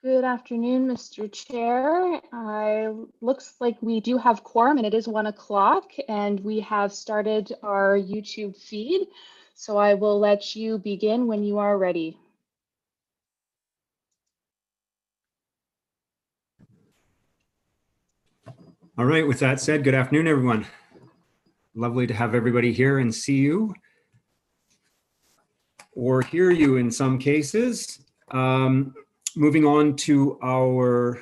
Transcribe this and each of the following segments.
Good afternoon, Mr. Chair. Looks like we do have quorum and it is 1 o'clock and we have started our YouTube feed. So I will let you begin when you are ready. All right, with that said, good afternoon, everyone. Lovely to have everybody here and see you or hear you in some cases. Moving on to our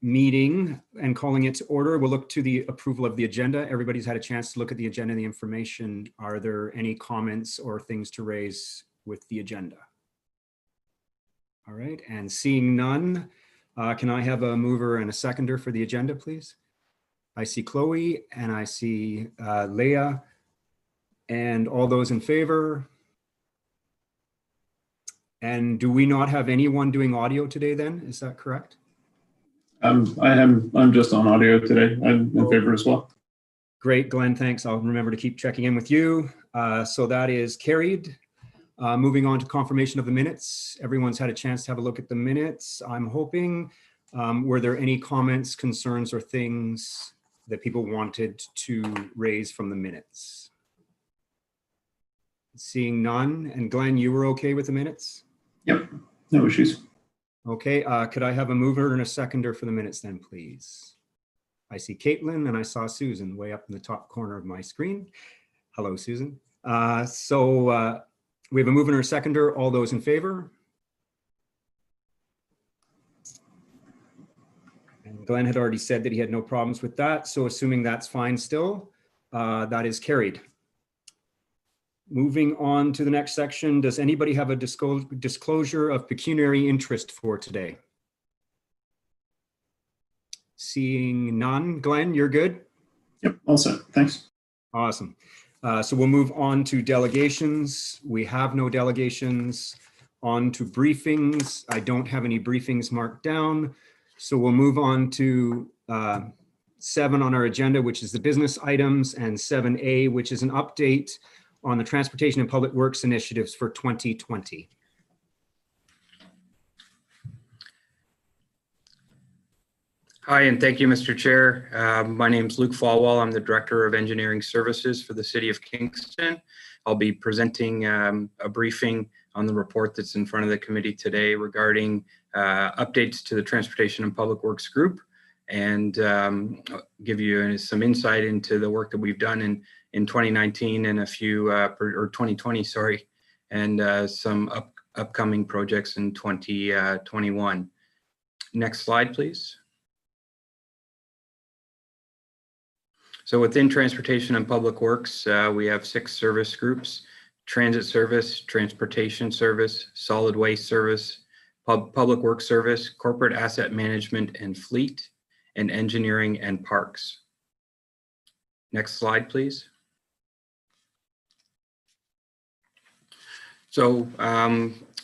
meeting and calling it to order, we'll look to the approval of the agenda. Everybody's had a chance to look at the agenda and the information. Are there any comments or things to raise with the agenda? All right, and seeing none, can I have a mover and a seconder for the agenda, please? I see Chloe and I see Leah, and all those in favor. And do we not have anyone doing audio today then? Is that correct? I'm just on audio today. I'm in favor as well. Great, Glenn, thanks. I'll remember to keep checking in with you. So that is carried. Moving on to confirmation of the minutes. Everyone's had a chance to have a look at the minutes, I'm hoping. Were there any comments, concerns, or things that people wanted to raise from the minutes? Seeing none. And Glenn, you were okay with the minutes? Yep, no issues. Okay, could I have a mover and a seconder for the minutes then, please? I see Caitlin and I saw Susan way up in the top corner of my screen. Hello, Susan. We have a mover and a seconder. All those in favor? And Glenn had already said that he had no problems with that. So assuming that's fine still, that is carried. Moving on to the next section, does anybody have a disclosure of pecuniary interest for today? Seeing none. Glenn, you're good? Yep, all set. Thanks. Awesome. So we'll move on to delegations. We have no delegations. On to briefings. I don't have any briefings marked down. So we'll move on to 7 on our agenda, which is the business items, and 7A, which is an update on the Transportation and Public Works initiatives for 2020. Hi, and thank you, Mr. Chair. My name is Luke Falwell. I'm the Director of Engineering Services for the City of Kingston. I'll be presenting a briefing on the report that's in front of the committee today regarding updates to the Transportation and Public Works Group, and give you some insight into the work that we've done in 2019 and a few, or 2020, sorry, and some upcoming projects in 2021. Next slide, please. So within Transportation and Public Works, we have 6 service groups: Transit Service, Transportation Service, Solid Waste Service, Public Works Service, Corporate Asset Management and Fleet, and Engineering and Parks. Next slide, please. So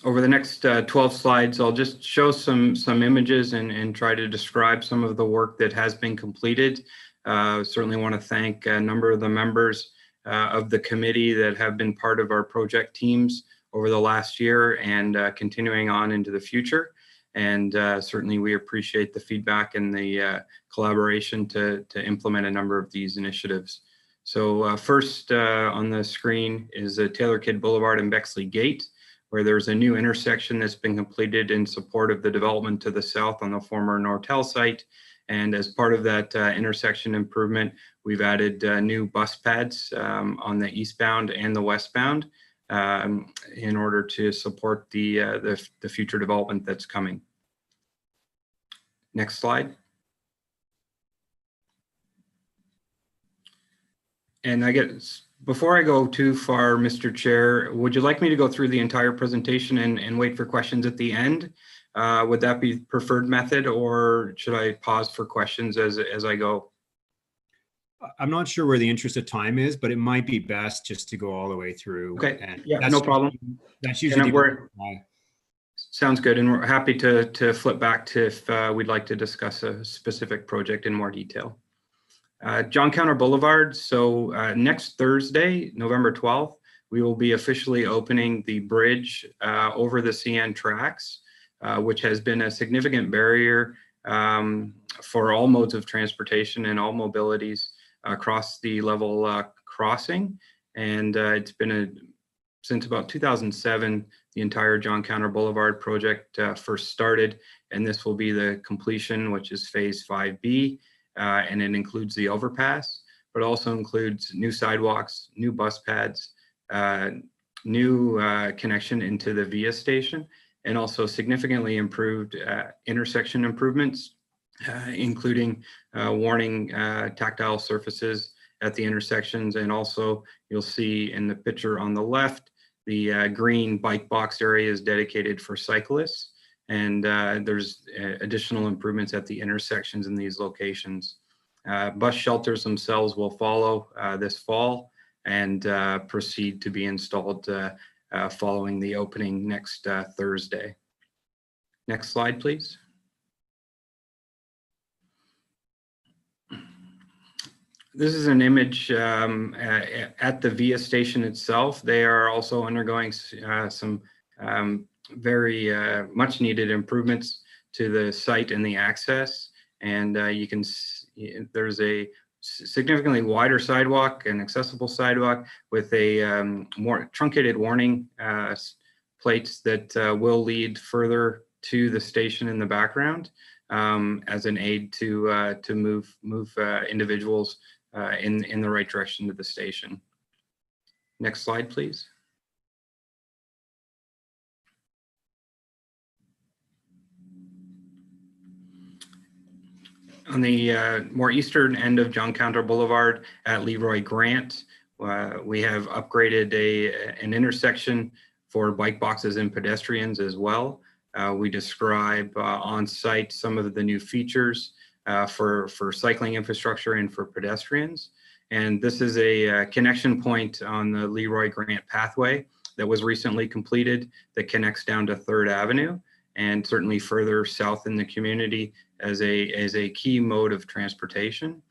over the next 12 slides, I'll just show some images and try to describe some of the work that has been completed. Certainly want to thank a number of the members of the committee that have been part of our project teams over the last year and continuing on into the future. And certainly we appreciate the feedback and the collaboration to implement a number of these initiatives. So first on the screen is Taylor Kid Boulevard and Bexley Gate, where there's a new intersection that's been completed in support of the development to the south on the former Nortel site. And as part of that intersection improvement, we've added new bus pads on the eastbound and the westbound in order to support the future development that's coming. Next slide. And before I go too far, Mr. Chair, would you like me to go through the entire presentation and wait for questions at the end? Would that be preferred method, or should I pause for questions as I go? I'm not sure where the interest of time is, but it might be best just to go all the way through. Okay, and yeah, no problem. That's usually sounds good, and we're happy to flip back to if we'd like to discuss a specific project in more detail. John Counter Boulevard. So next Thursday, November 12th, we will be officially opening the bridge over the CN tracks. which has been a significant barrier for all modes of transportation and all mobilities across the level crossing. And it's been since about 2007, the entire John Counter Boulevard project first started, and this will be the completion, which is phase 5B, and it includes the overpass, but also includes new sidewalks, new bus pads, new connection into the VIA station, and also significantly improved intersection improvements, including warning tactile surfaces at the intersections. And also you'll see in the picture on the left, the green bike box area is dedicated for cyclists. And there's additional improvements at the intersections in these locations. Bus shelters themselves will follow this fall and proceed to be installed following the opening next Thursday. Next slide, please. This is an image at the VIA station itself. They are also undergoing some very much needed improvements to the site and the access. And you can see there's a significantly wider sidewalk, an accessible sidewalk with a more truncated warning plates that will lead further to the station in the background as an aid to move individuals in the right direction to the station. Next slide, please. On the more eastern end of John Counter Boulevard at LeRoy Grant, we have upgraded an intersection for bike boxes and pedestrians as well. We describe on site some of the new features for cycling infrastructure and for pedestrians. And this is a connection point on the LeRoy Grant pathway that was recently completed that connects down to 3rd Avenue and certainly further south in the community as a key mode of transportation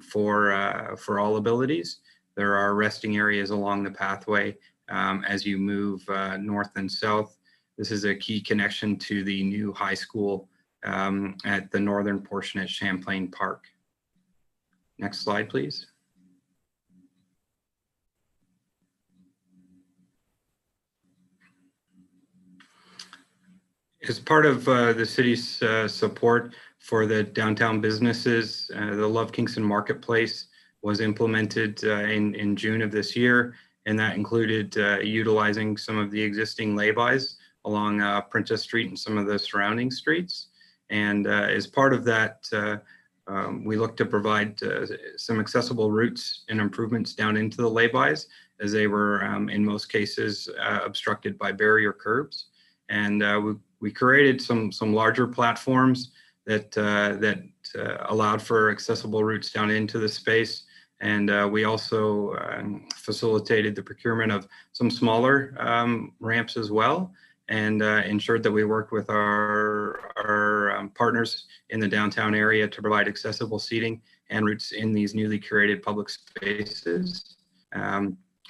for all abilities. There are resting areas along the pathway as you move north and south. This is a key connection to the new high school at the northern portion at Champlain Park. Next slide, please. As part of the city's support for the downtown businesses, the Love Kingston Marketplace was implemented in June of this year, and that included utilizing some of the existing laybys along Princess Street and some of the surrounding streets. And as part of that, we look to provide some accessible routes and improvements down into the laybys, as they were in most cases obstructed by barrier curbs. And we created some larger platforms that allowed for accessible routes down into the space. And we also facilitated the procurement of some smaller ramps as well, and ensured that we worked with our partners in the downtown area to provide accessible seating and routes in these newly curated public spaces.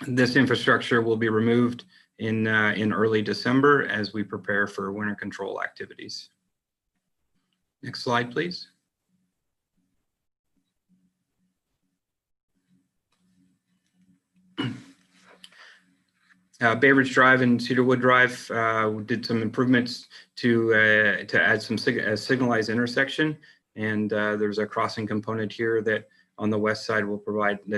This infrastructure will be removed in early December as we prepare for winter control activities. Next slide, please. Bay Ridge Drive and Cedarwood Drive, we did some improvements to add some signalized intersection, and there's a crossing component here that on the west side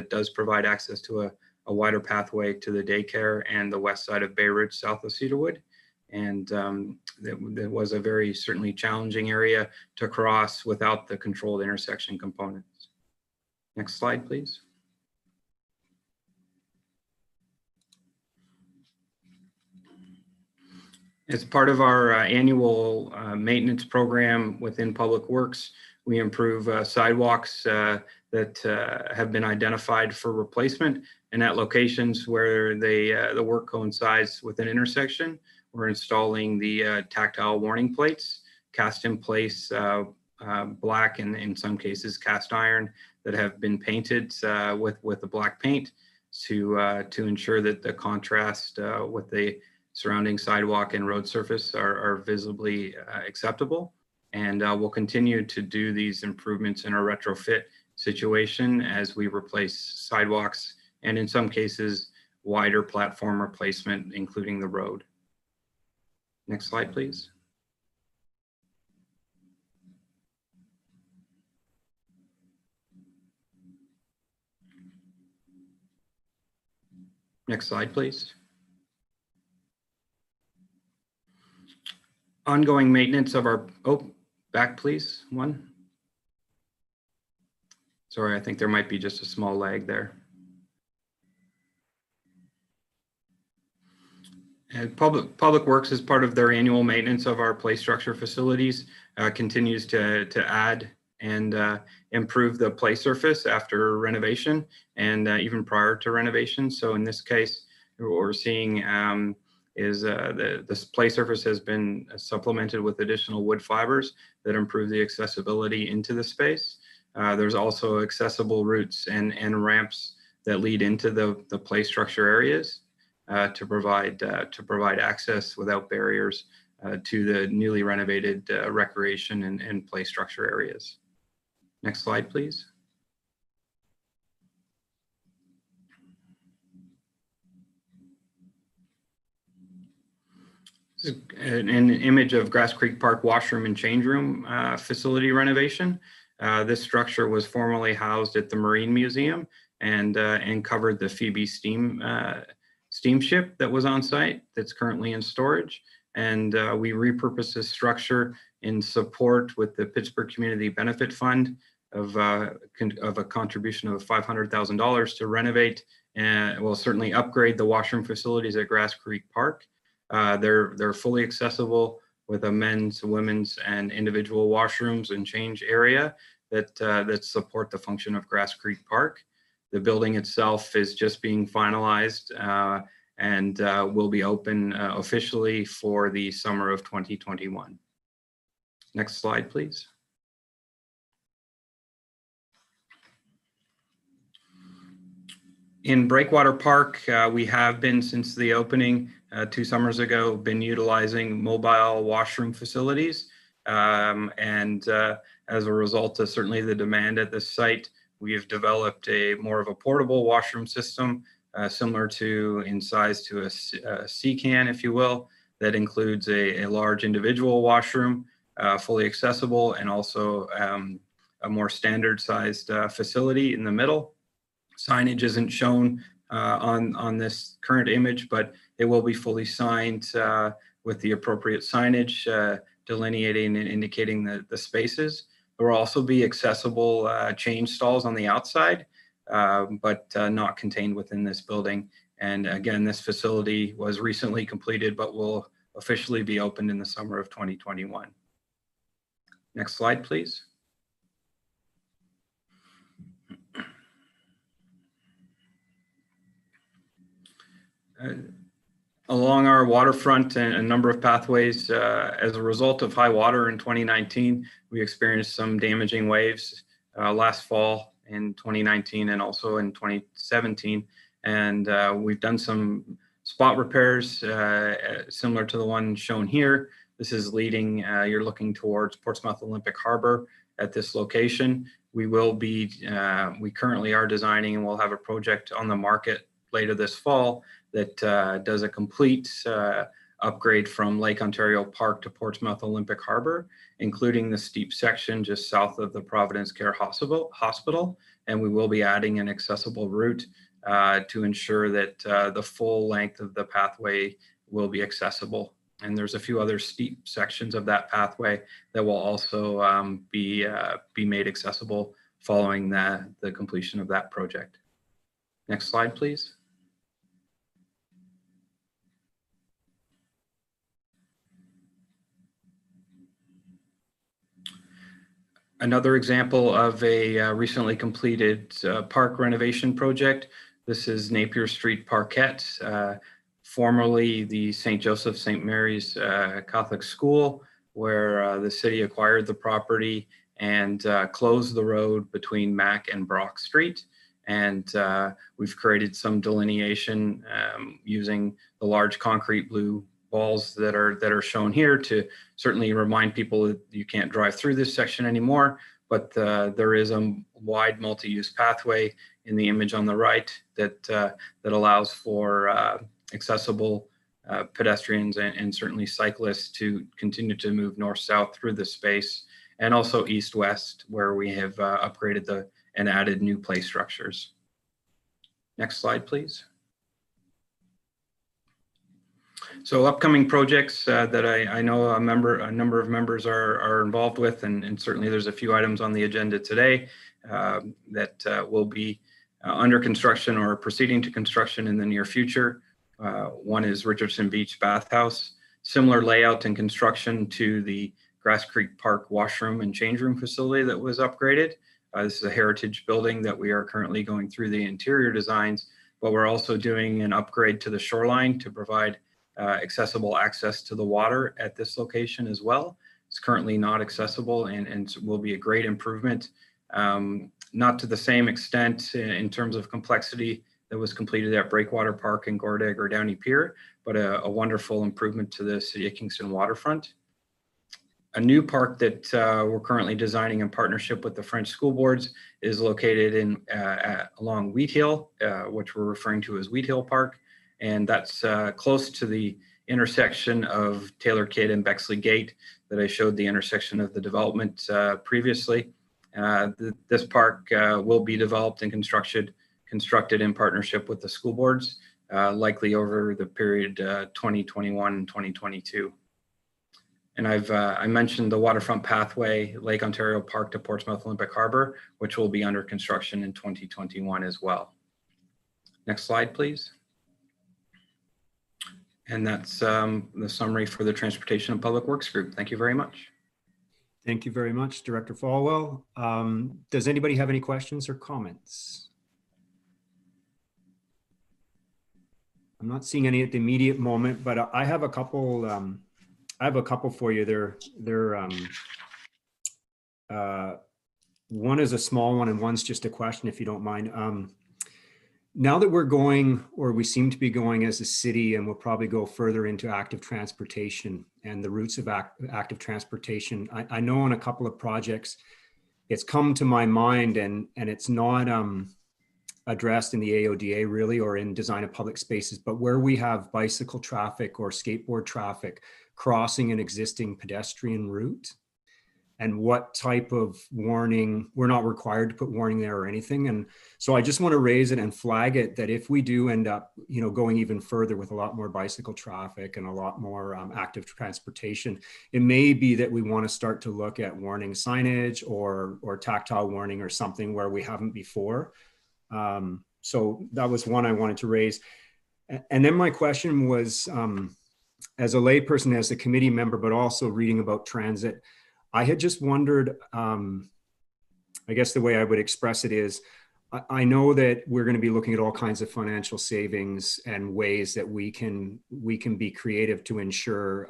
does provide access to a wider pathway to the daycare and the west side of Bay Ridge, south of Cedarwood. And that was a very certainly challenging area to cross without the controlled intersection components. Next slide, please. As part of our annual maintenance program within Public Works, we improve sidewalks that have been identified for replacement, and at locations where the work coincides with an intersection, we're installing the tactile warning plates, cast in place black and in some cases cast iron, that have been painted with the black paint to ensure that the contrast with the surrounding sidewalk and road surface are visibly acceptable. And we'll continue to do these improvements in our retrofit situation as we replace sidewalks and in some cases, wider platform replacement, including the road. Next slide, please. Next slide, please. Ongoing maintenance of our, oh, back please, one. Sorry, I think there might be just a small lag there. And Public Works, as part of their annual maintenance of our play structure facilities, continues to add and improve the play surface after renovation and even prior to renovation. So in this case, what we're seeing is this play surface has been supplemented with additional wood fibers that improve the accessibility into the space. There's also accessible routes and ramps that lead into the play structure areas to provide access without barriers to the newly renovated recreation and play structure areas. Next slide, please. This is an image of Grass Creek Park washroom and change room facility renovation. This structure was formerly housed at the Marine Museum and covered the Phoebe steamship that was on site that's currently in storage. And we repurposed this structure in support with the Pittsburgh Community Benefit Fund of a contribution of $500,000 to renovate and well, certainly upgrade the washroom facilities at Grass Creek Park. They're fully accessible with a men's, women's, and individual washrooms and change area that support the function of Grass Creek Park. The building itself is just being finalized and will be open officially for the summer of 2021. Next slide, please. In Breakwater Park, we have been, since the opening 2 summers ago, been utilizing mobile washroom facilities. As a result of certainly the demand at this site, we have developed more of a portable washroom system, similar to in size to a C-can, if you will, that includes a large individual washroom, fully accessible, and also a more standard sized facility in the middle. Signage isn't shown on this current image, but it will be fully signed with the appropriate signage delineating and indicating the spaces. There will also be accessible change stalls on the outside, but not contained within this building. And again, this facility was recently completed, but will officially be opened in the summer of 2021. Next slide, please. Along our waterfront and a number of pathways, as a result of high water in 2019, we experienced some damaging waves last fall in 2019 and also in 2017. And we've done some spot repairs similar to the one shown here. This is leading, you're looking towards Portsmouth Olympic Harbor at this location. We will be, we currently are designing and we'll have a project on the market later this fall that does a complete upgrade from Lake Ontario Park to Portsmouth Olympic Harbor, including the steep section just south of the Providence Care Hospital. And we will be adding an accessible route to ensure that the full length of the pathway will be accessible. And there's a few other steep sections of that pathway that will also be made accessible following the completion of that project. Next slide, please. Another example of a recently completed park renovation project. This is Napier Street Parkette, formerly the St. Joseph St. Mary's Catholic School, where the city acquired the property and closed the road between Mac and Brock Street. And we've created some delineation using the large concrete blue balls that are shown here to certainly remind people that you can't drive through this section anymore. But there is a wide multi-use pathway in the image on the right that allows for accessible pedestrians and certainly cyclists to continue to move north-south through the space, and also east-west, where we have upgraded and added new play structures. Next slide, please. So upcoming projects that I know a number of members are involved with, and certainly there's a few items on the agenda today that will be under construction or proceeding to construction in the near future. One is Richardson Beach Bathhouse, similar layout and construction to the Grass Creek Park washroom and change room facility that was upgraded. This is a heritage building that we are currently going through the interior designs, but we're also doing an upgrade to the shoreline to provide accessible access to the water at this location as well. It's currently not accessible and will be a great improvement. Not to the same extent in terms of complexity that was completed at Breakwater Park and Gordag or Downey Pier, but a wonderful improvement to the City of Kingston waterfront. A new park that we're currently designing in partnership with the French school boards is located along Wheat Hill, which we're referring to as Wheat Hill Park. And that's close to the intersection of Taylor Kidd and Bexley Gate that I showed the intersection of the development previously. This park will be developed and constructed in partnership with the school boards, likely over the period 2021 and 2022. And I mentioned the waterfront pathway, Lake Ontario Park to Portsmouth Olympic Harbor, which will be under construction in 2021 as well. Next slide, please. And that's the summary for the Transportation and Public Works Group. Thank you very much. Thank you very much, Director Falwell. Does anybody have any questions or comments? I'm not seeing any at the immediate moment, but I have a couple. I have a couple for you. One is a small one, and one's just a question, if you don't mind. Now that we're going, or we seem to be going as a city, and we'll probably go further into active transportation and the routes of active transportation, I know on a couple of projects, it's come to my mind, and it's not addressed in the AODA really, or in design of public spaces, but where we have bicycle traffic or skateboard traffic crossing an existing pedestrian route, and what type of warning. We're not required to put warning there or anything. And so I just want to raise it and flag it that if we do end up, going even further with a lot more bicycle traffic and a lot more active transportation, it may be that we want to start to look at warning signage or tactile warning or something where we haven't before. So that was one I wanted to raise. And then my question was, as a layperson, as a committee member, but also reading about transit, I had just wondered, I guess the way I would express it is, I know that we're going to be looking at all kinds of financial savings and ways that we can be creative to ensure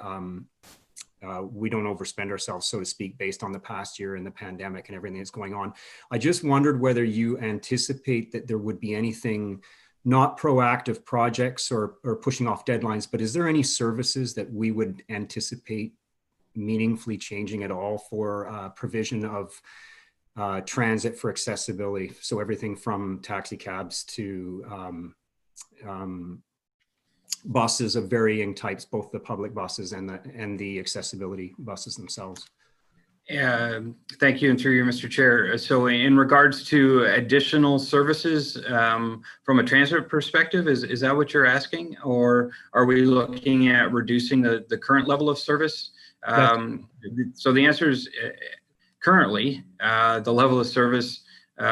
we don't overspend ourselves, so to speak, based on the past year and the pandemic and everything that's going on. I just wondered whether you anticipate that there would be anything, not proactive projects or pushing off deadlines, but is there any services that we would anticipate meaningfully changing at all for provision of transit for accessibility? So everything from taxi cabs to buses of varying types, both the public buses and the accessibility buses themselves. Thank you, and through you, Mr. Chair. So in regards to additional services from a transit perspective, is that what you're asking? Or are we looking at reducing the current level of service? So the answer is currently the level of service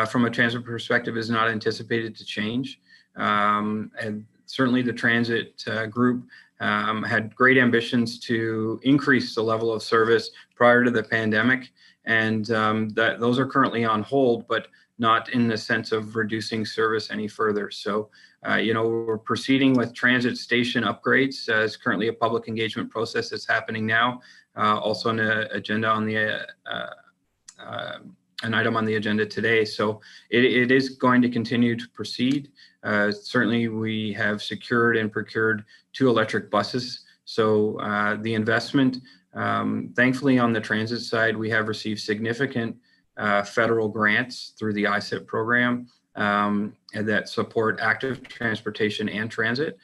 from a transit perspective is not anticipated to change. And certainly the transit group had great ambitions to increase the level of service prior to the pandemic, and those are currently on hold, but not in the sense of reducing service any further. So, we're proceeding with transit station upgrades. It's currently a public engagement process that's happening now. Also on the agenda on the an item on the agenda today. So it is going to continue to proceed. Certainly, we have secured and procured 2 electric buses. So the investment, thankfully on the transit side, we have received significant federal grants through the ISIP program that support active transportation and transit,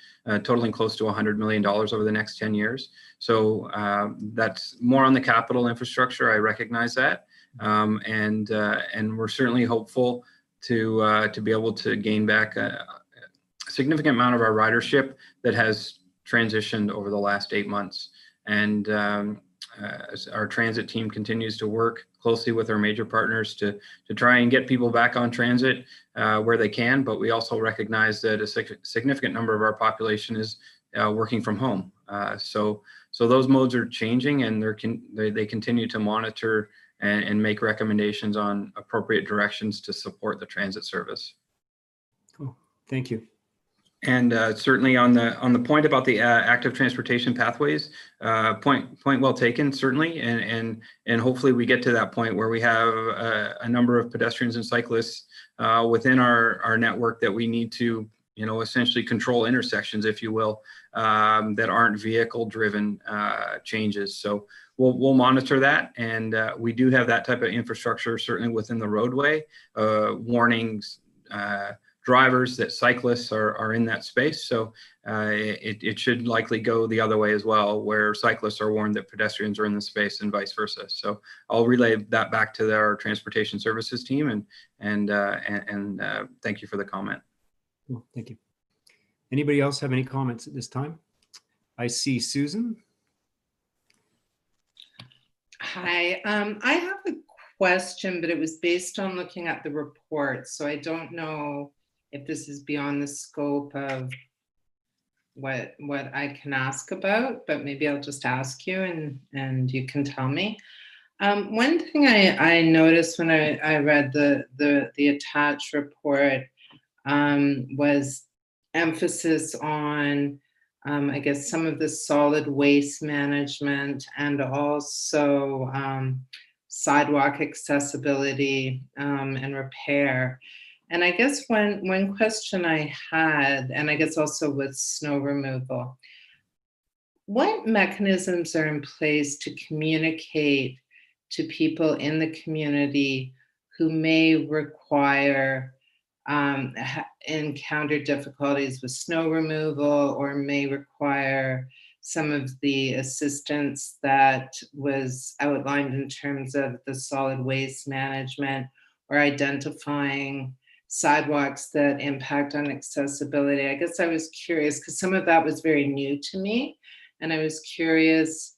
totaling close to $100 million over the next 10 years. So that's more on the capital infrastructure. I recognize that. And we're certainly hopeful to be able to gain back a significant amount of our ridership that has transitioned over the last 8 months. And as our transit team continues to work closely with our major partners to try and get people back on transit where they can, but we also recognize that a significant number of our population is working from home. So those modes are changing, and they continue to monitor and make recommendations on appropriate directions to support the transit service. Cool. Thank you. And certainly on the point about the active transportation pathways, point well taken, certainly, and hopefully we get to that point where we have a number of pedestrians and cyclists within our network that we need to, essentially control intersections, if you will, that aren't vehicle-driven changes. So we'll monitor that, and we do have that type of infrastructure certainly within the roadway, warnings. Drivers that cyclists are in that space. So it should likely go the other way as well, where cyclists are warned that pedestrians are in the space and vice versa. So I'll relay that back to our transportation services team, and thank you for the comment. Cool. Thank you. Anybody else have any comments at this time? I see Susan. Hi, I have a question, but it was based on looking at the report. So I don't know if this is beyond the scope of what I can ask about, but maybe I'll just ask you and you can tell me. One thing I noticed when I read the attached report was emphasis on, I guess, some of the solid waste management and also sidewalk accessibility and repair. And I guess one question I had, and I guess also with snow removal, what mechanisms are in place to communicate to people in the community who may require, encounter difficulties with snow removal, or may require some of the assistance that was outlined in terms of the solid waste management, or identifying sidewalks that impact on accessibility? I guess I was curious because some of that was very new to me, and I was curious,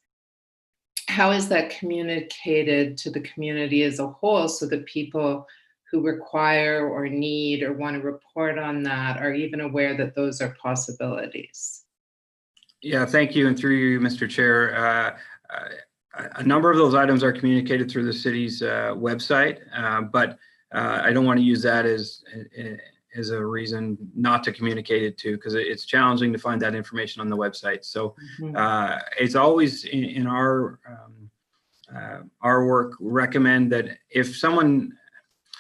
how is that communicated to the community as a whole so that people who require or need or want to report on that are even aware that those are possibilities? Yeah, thank you. And through you, Mr. Chair, a number of those items are communicated through the city's website, but I don't want to use that as a reason not to communicate it to, because it's challenging to find that information on the website. So it's always in our work recommend that if someone,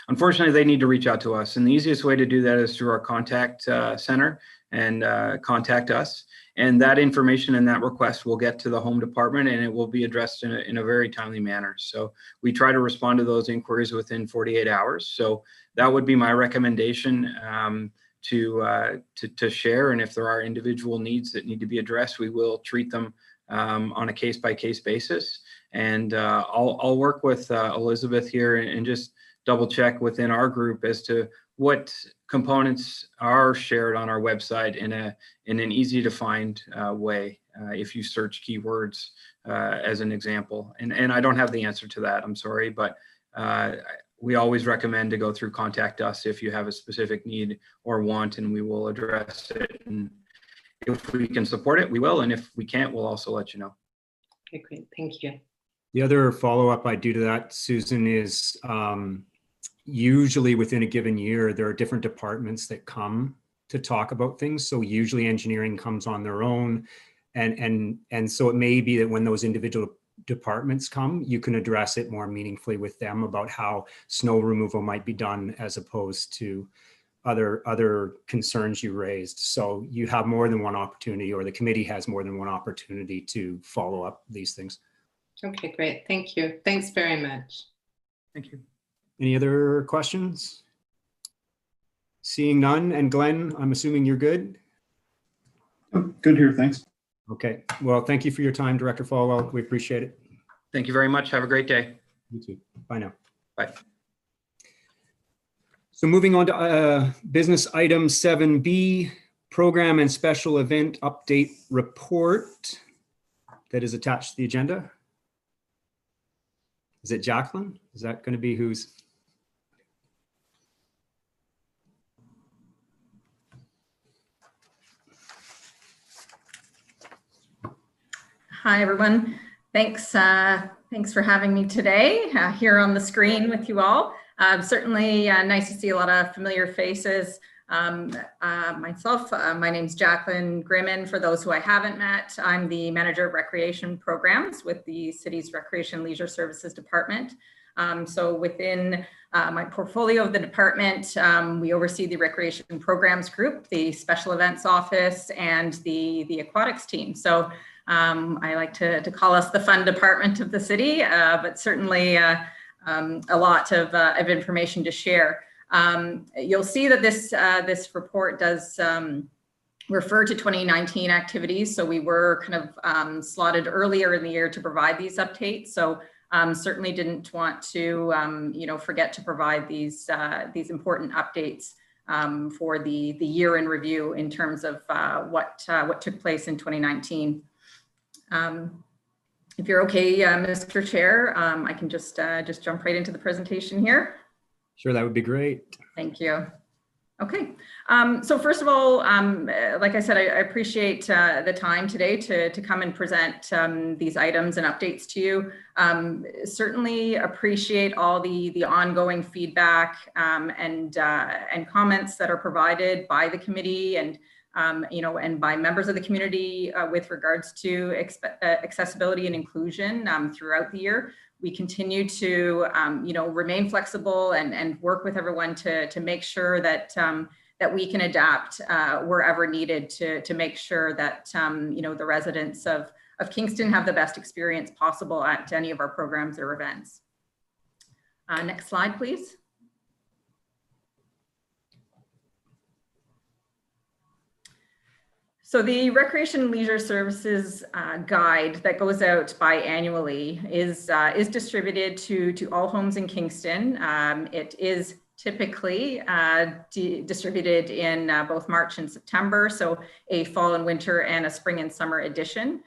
unfortunately, they need to reach out to us, and the easiest way to do that is through our contact center and contact us. And that information and that request will get to the home department, and it will be addressed in a very timely manner. So we try to respond to those inquiries within 48 hours. So that would be my recommendation to share. And if there are individual needs that need to be addressed, we will treat them on a case-by-case basis. And I'll work with Elizabeth here and just double check within our group as to what components are shared on our website in an easy to find way if you search keywords as an example. And I don't have the answer to that, I'm sorry, but we always recommend to go through Contact Us if you have a specific need or want, and we will address it. And if we can support it, we will. And if we can't, we'll also let you know. Okay, great. Thank you. The other follow-up I do to that, Susan, is usually within a given year, there are different departments that come to talk about things. So usually engineering comes on their own. And so it may be that when those individual departments come, you can address it more meaningfully with them about how snow removal might be done as opposed to other concerns you raised. So you have more than one opportunity, or the committee has more than one opportunity to follow up these things. Okay, great. Thank you. Thanks very much. Thank you. Any other questions? Seeing none. And Glenn, I'm assuming you're good? Oh, good here, thanks. Okay. Well, thank you for your time, Director Falwell. We appreciate it. Thank you very much. Have a great day. You too. Bye now. Bye. So moving on to business item 7B, program and special event update report that is attached to the agenda. Is it Jacqueline? Is that going to be who's? Hi, everyone. Thanks for having me today here on the screen with you all. Certainly nice to see a lot of familiar faces. Myself, my name's Jacqueline Grimmin. For those who I haven't met, I'm the Manager of Recreation Programs with the city's Recreation and Leisure Services Department. So within my portfolio of the department, we oversee the Recreation Programs Group, the Special Events Office, and the Aquatics team. So I like to call us the fun department of the city, but certainly a lot of information to share. You'll see that this report does refer to 2019 activities. So we were kind of slotted earlier in the year to provide these updates. So certainly didn't want to forget to provide these important updates for the year in review in terms of what took place in 2019. If you're okay, Mr. Chair, I can just jump right into the presentation here. Sure, that would be great. Thank you. Okay, so first of all, like I said, I appreciate the time today to come and present these items and updates to you. Certainly appreciate all the ongoing feedback and comments that are provided by the committee and and by members of the community with regards to accessibility and inclusion throughout the year. We continue to, remain flexible and work with everyone to make sure that that we can adapt wherever needed to make sure that the residents of Kingston have the best experience possible at any of our programs or events. Next slide, please. So the Recreation and Leisure Services guide that goes out biannually is distributed to all homes in Kingston. It is typically distributed in both March and September, so a fall and winter and a spring and summer edition.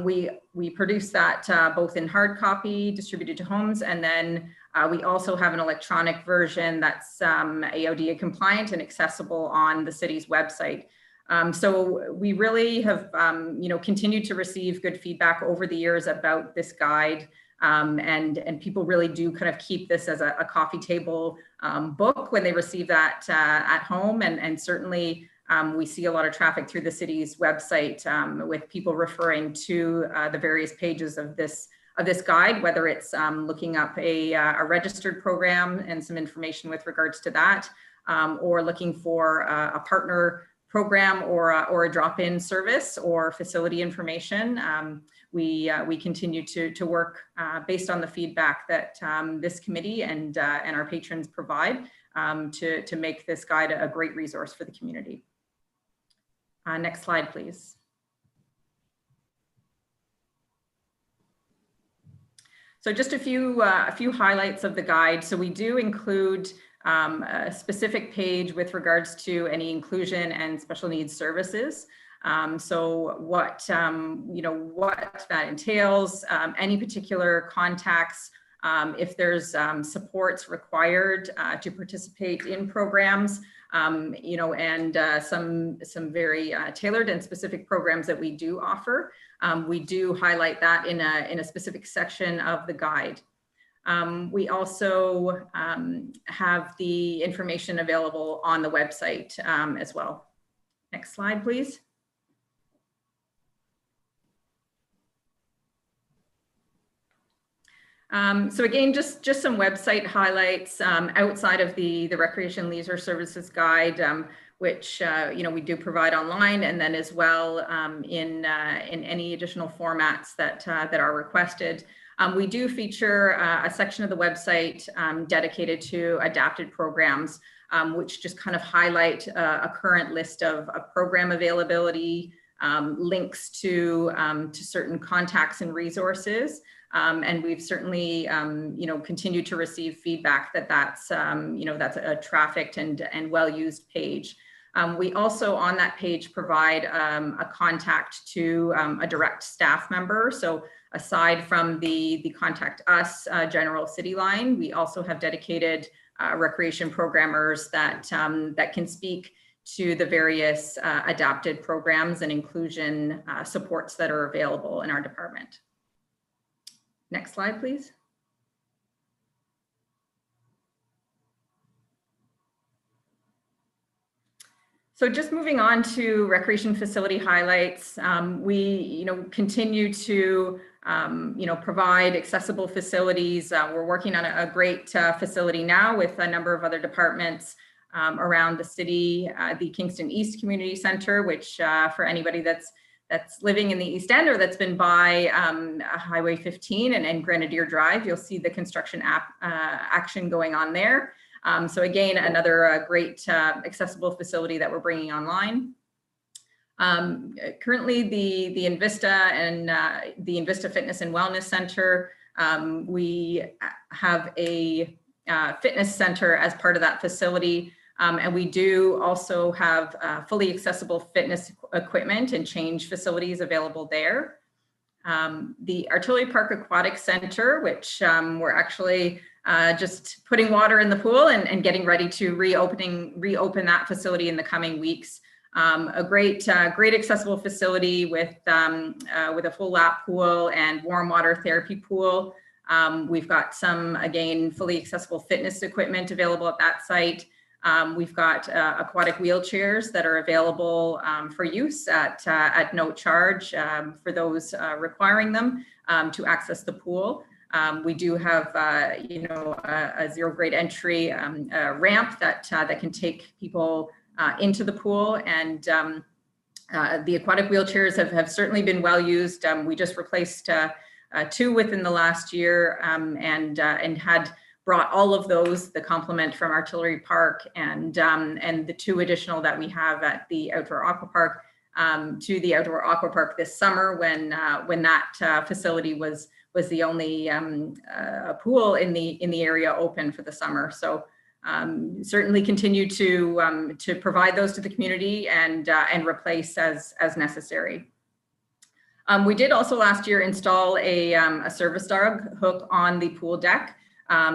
We produce that both in hard copy distributed to homes, and then we also have an electronic version that's AODA compliant and accessible on the city's website. So we really have, continued to receive good feedback over the years about this guide, and people really do kind of keep this as a coffee table book when they receive that at home, and certainly we see a lot of traffic through the city's website with people referring to the various pages of this guide, whether it's looking up a registered program and some information with regards to that, or looking for a partner program or a drop-in service or facility information. We continue to work based on the feedback that this committee and our patrons provide to make this guide a great resource for the community. Next slide, please. So just a few highlights of the guide. So we do include a specific page with regards to any inclusion and special needs services. So what that entails, any particular contacts, if there's supports required to participate in programs, and some very tailored and specific programs that we do offer. We do highlight that in a specific section of the guide. We also have the information available on the website as well. Next slide, please. So again, just some website highlights outside of the Recreation Leisure Services Guide, which we do provide online, and then as well in any additional formats that are requested. We do feature a section of the website dedicated to adapted programs, which just kind of highlight a current list of program availability, links to certain contacts and resources. And we've certainly, continued to receive feedback that's a trafficked and well-used page. We also on that page provide a contact to a direct staff member. So aside from the Contact Us general city line, we also have dedicated recreation programmers that can speak to the various adapted programs and inclusion supports that are available in our department. Next slide, please. So just moving on to recreation facility highlights, we continue to provide accessible facilities. We're working on a great facility now with a number of other departments around the city, the Kingston East Community Center, which for anybody that's living in the East End or that's been by Highway 15 and Grenadier Drive, you'll see the construction action going on there. So again, another great accessible facility that we're bringing online. Currently, the Invista and the Invista Fitness and Wellness Center, we have a fitness center as part of that facility. And we do also have fully accessible fitness equipment and change facilities available there. The Artillery Park Aquatic Center, which we're actually just putting water in the pool and getting ready to reopen that facility in the coming weeks. A great accessible facility with a full lap pool and warm water therapy pool. We've got some, again, fully accessible fitness equipment available at that site. We've got aquatic wheelchairs that are available for use at no charge for those requiring them to access the pool. We do have, a zero grade entry ramp that can take people into the pool, and the aquatic wheelchairs have certainly been well used. We just replaced 2 within the last year, and had brought all of those, the complement from Artillery Park and the 2 additional that we have at the Outdoor Aqua Park to the Outdoor Aqua Park this summer when that facility was the only pool in the area open for the summer. So certainly continue to provide those to the community and replace as necessary. We did also last year install a service dog hook on the pool deck.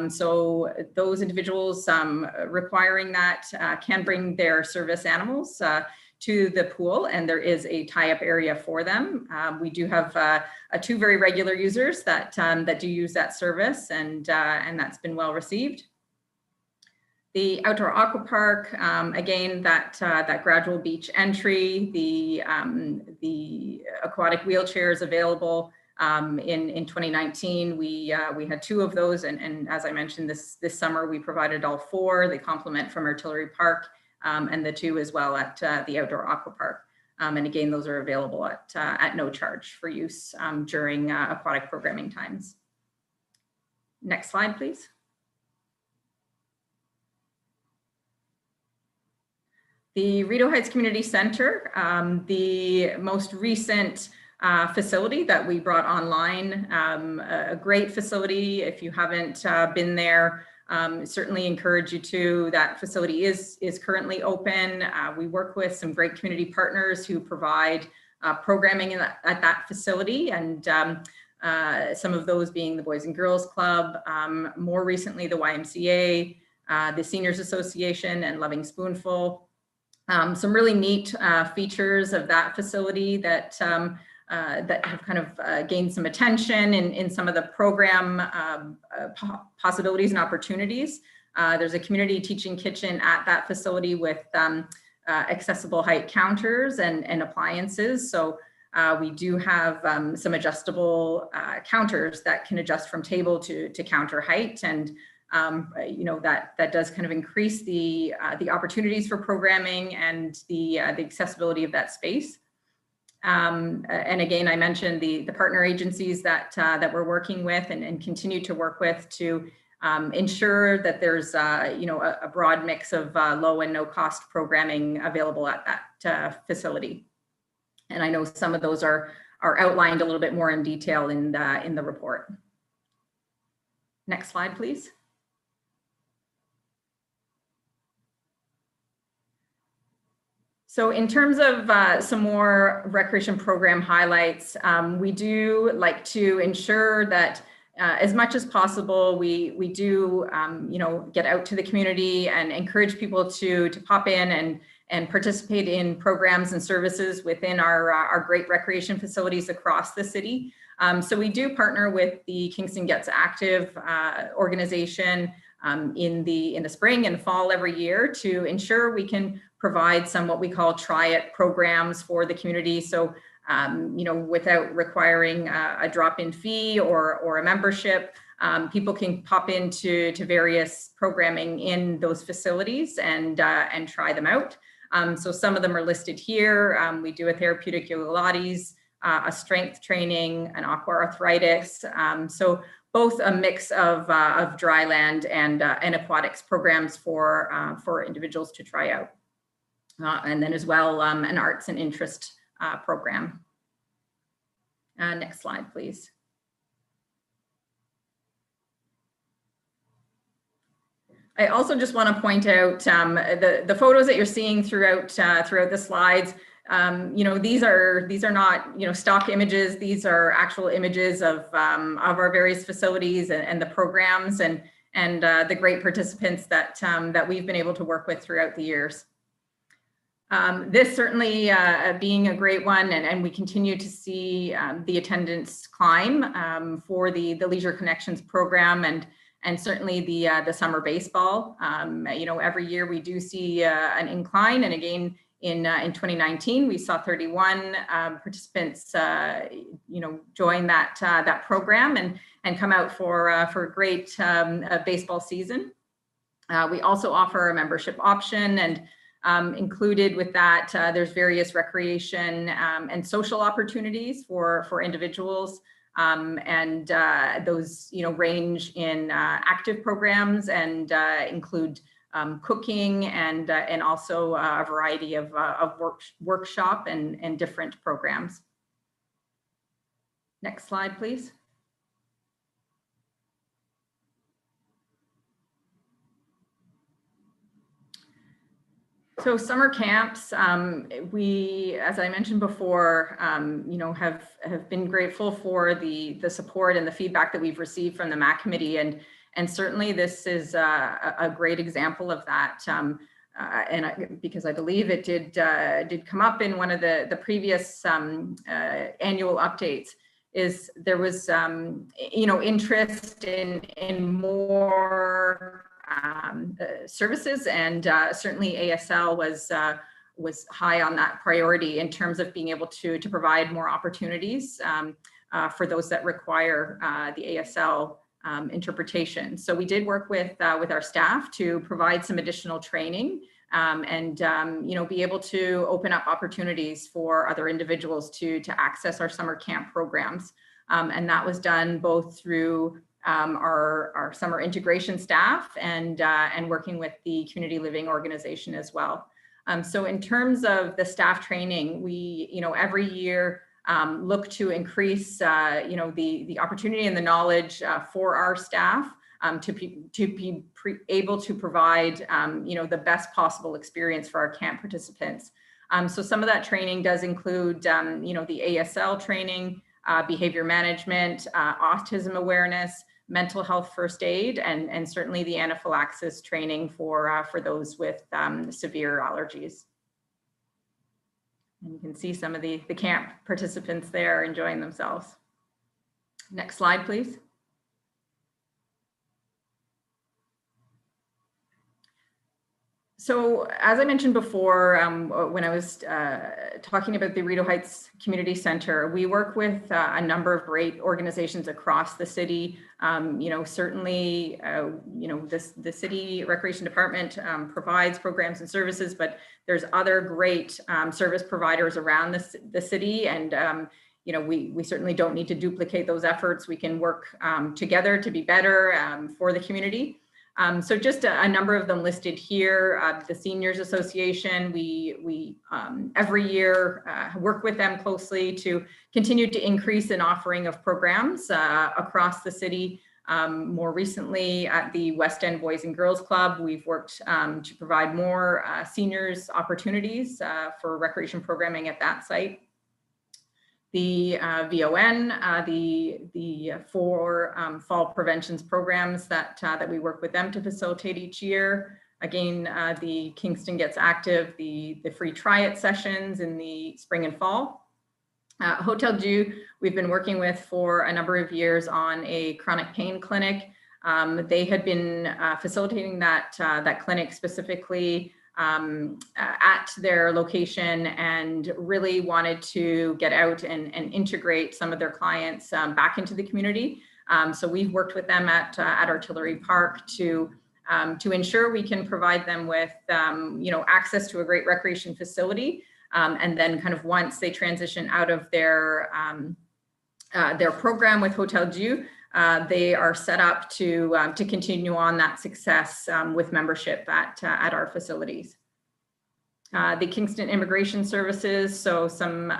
So those individuals requiring that can bring their service animals to the pool, and there is a tie-up area for them. We do have 2 very regular users that do use that service, and that's been well received. The Outdoor Aqua Park, again, that gradual beach entry, the aquatic wheelchairs available. In 2019, we had 2 of those, and as I mentioned, this summer we provided all 4, the complement from Artillery Park, and the 2 as well at the Outdoor Aqua Park. And again, those are available at no charge for use during aquatic programming times. Next slide, please. The Rideau Heights Community Center, the most recent facility that we brought online, a great facility. If you haven't been there, certainly encourage you to. That facility is currently open. We work with some great community partners who provide programming at that facility, and some of those being the Boys and Girls Club, more recently the YMCA, the Seniors Association, and Loving Spoonful. Some really neat features of that facility that have kind of gained some attention in some of the program possibilities and opportunities. There's a community teaching kitchen at that facility with accessible height counters and appliances. So We do have some adjustable counters that can adjust from table to counter height, and that does kind of increase the opportunities for programming and the accessibility of that space. And again, I mentioned the partner agencies that we're working with and continue to work with to ensure that there's a broad mix of low and no cost programming available at that facility. And I know some of those are outlined a little bit more in detail in the report. Next slide, please. So in terms of some more recreation program highlights, we do like to ensure that as much as possible, we do get out to the community and encourage people to pop in and participate in programs and services within our great recreation facilities across the city. So we do partner with the Kingston Gets Active organization in the spring and fall every year to ensure we can provide some what we call try it programs for the community. So without requiring a drop-in fee or a membership, people can pop into various programming in those facilities and try them out. So some of them are listed here. We do a therapeutic yoga Pilates, a strength training, an aqua arthritis. So both a mix of dry land and aquatics programs for individuals to try out. And then as well, an arts and interest program. Next slide, please. I also just want to point out the photos that you're seeing throughout the slides. These are not stock images. These are actual images of our various facilities and the programs and the great participants that we've been able to work with throughout the years. This certainly being a great one, and we continue to see the attendance climb for the Leisure Connections program and certainly the summer baseball. Every year we do see an incline, and again in 2019 we saw 31 participants join that program and come out for a great baseball season. We also offer a membership option, and included with that, there's various recreation and social opportunities for individuals, and those range in active programs and include cooking and also a variety of workshop and different programs. Next slide, please. So summer camps, we, as I mentioned before, have been grateful for the support and the feedback that we've received from the MAC committee, and certainly this is a great example of that. Because I believe it did come up in one of the previous annual updates, is there was interest in more services, and certainly ASL was high on that priority in terms of being able to provide more opportunities for those that require the ASL interpretation. So we did work with our staff to provide some additional training and be able to open up opportunities for other individuals to access our summer camp programs, and that was done both through our summer integration staff and working with the community living organization as well. So in terms of the staff training, we every year look to increase the opportunity and the knowledge for our staff to be able to provide the best possible experience for our camp participants. So some of that training does include the ASL training, behavior management, autism awareness, mental health first aid, and certainly the anaphylaxis training for those with severe allergies. And you can see some of the camp participants there enjoying themselves. Next slide, please. So as I mentioned before, when I was talking about the Rideau Heights Community Center, we work with a number of great organizations across the city. Certainly, the city recreation department provides programs and services, but there's other great service providers around the city. And, we certainly don't need to duplicate those efforts. We can work together to be better for the community. So just a number of them listed here. The Seniors Association, we every year work with them closely to continue to increase an offering of programs across the city. More recently at the West End Boys and Girls Club, we've worked to provide more seniors opportunities for recreation programming at that site. The VON, the 4 fall preventions programs that we work with them to facilitate each year. Again, the Kingston Gets Active, the free try it sessions in the spring and fall. Hotel Dieu, we've been working with for a number of years on a chronic pain clinic. They had been facilitating that clinic specifically at their location, and really wanted to get out and integrate some of their clients back into the community. So we've worked with them at Artillery Park to ensure we can provide them with access to a great recreation facility, and then kind of once they transition out of their program with Hotel Dieu, they are set up to continue on that success with membership at our facilities. The Kingston Immigration Services, so some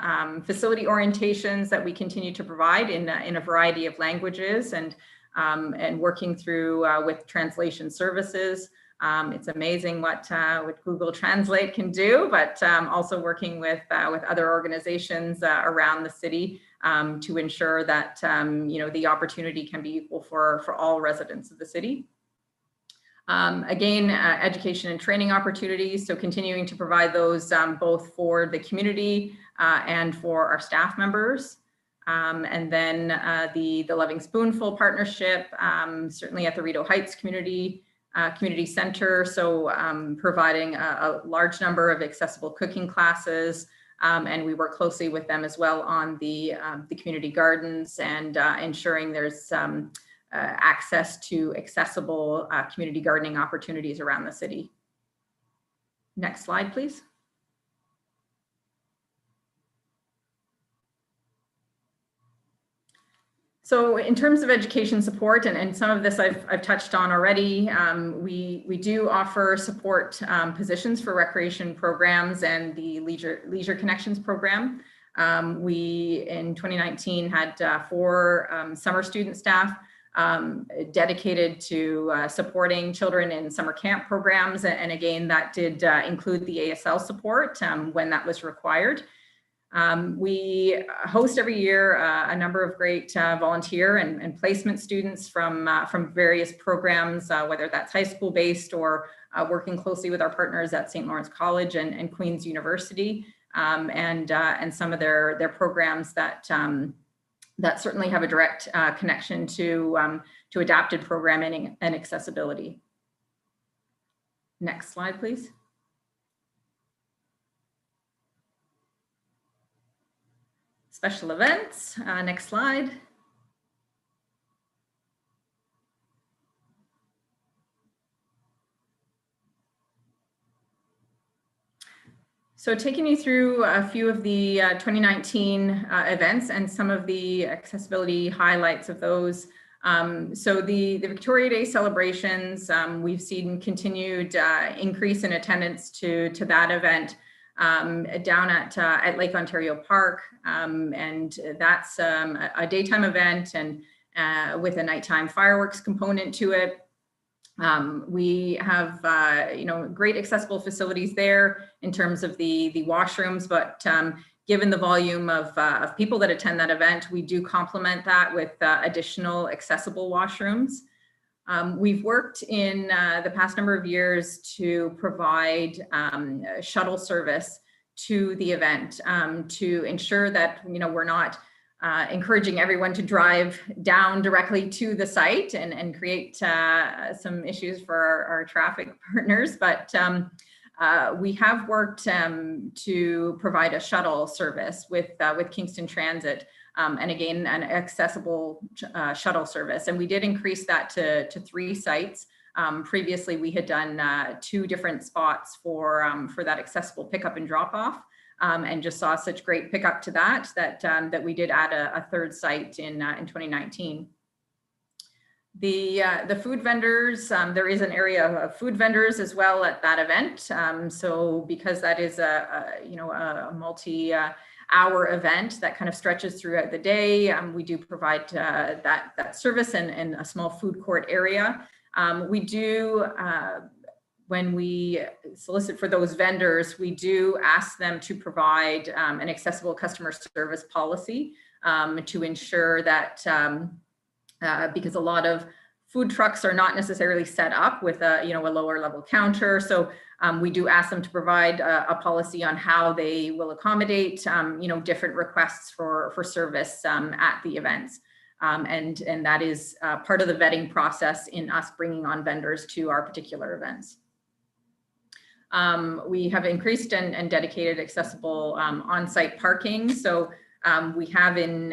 facility orientations that we continue to provide in a variety of languages, and working through with translation services. It's amazing what Google Translate can do, but also working with other organizations around the city to ensure that the opportunity can be equal for all residents of the city. Again, education and training opportunities, so continuing to provide those both for the community and for our staff members. And then the Loving Spoonful partnership, certainly at the Rideau Heights Community Center, so providing a large number of accessible cooking classes, and we work closely with them as well on the community gardens, and ensuring there's access to accessible community gardening opportunities around the city. Next slide, please. So in terms of education support, and some of this I've touched on already, we do offer support positions for recreation programs and the Leisure Connections program. We, in 2019, had 4 summer student staff dedicated to supporting children in summer camp programs. And again, that did include the ASL support when that was required. We host every year a number of great volunteer and placement students from various programs, whether that's high school based or working closely with our partners at St. Lawrence College and Queen's University, and some of their programs that certainly have a direct connection to adapted programming and accessibility. Next slide, please. Special events, next slide. So taking you through a few of the 2019 events and some of the accessibility highlights of those. So the Victoria Day celebrations, we've seen continued increase in attendance to that event down at Lake Ontario Park, and that's a daytime event and with a nighttime fireworks component to it. We have great accessible facilities there in terms of the washrooms, but given the volume of people that attend that event, we do complement that with additional accessible washrooms. We've worked in the past number of years to provide shuttle service to the event to ensure that we're not encouraging everyone to drive down directly to the site and create some issues for our traffic partners, but We have worked to provide a shuttle service with Kingston Transit, and again, an accessible shuttle service. And we did increase that to 3 sites. Previously, we had done 2 different spots for that accessible pickup and drop off, and just saw such great pickup to that we did add a 3rd site in 2019. The food vendors, there is an area of food vendors as well at that event. So because that is a multi-hour event that kind of stretches throughout the day, we do provide that service and a small food court area. We do, when we solicit for those vendors, we do ask them to provide an accessible customer service policy to ensure that because a lot of food trucks are not necessarily set up with a lower level counter. So we do ask them to provide a policy on how they will accommodate different requests for service at the events. And that is part of the vetting process in us bringing on vendors to our particular events. We have increased and dedicated accessible on-site parking. So we have in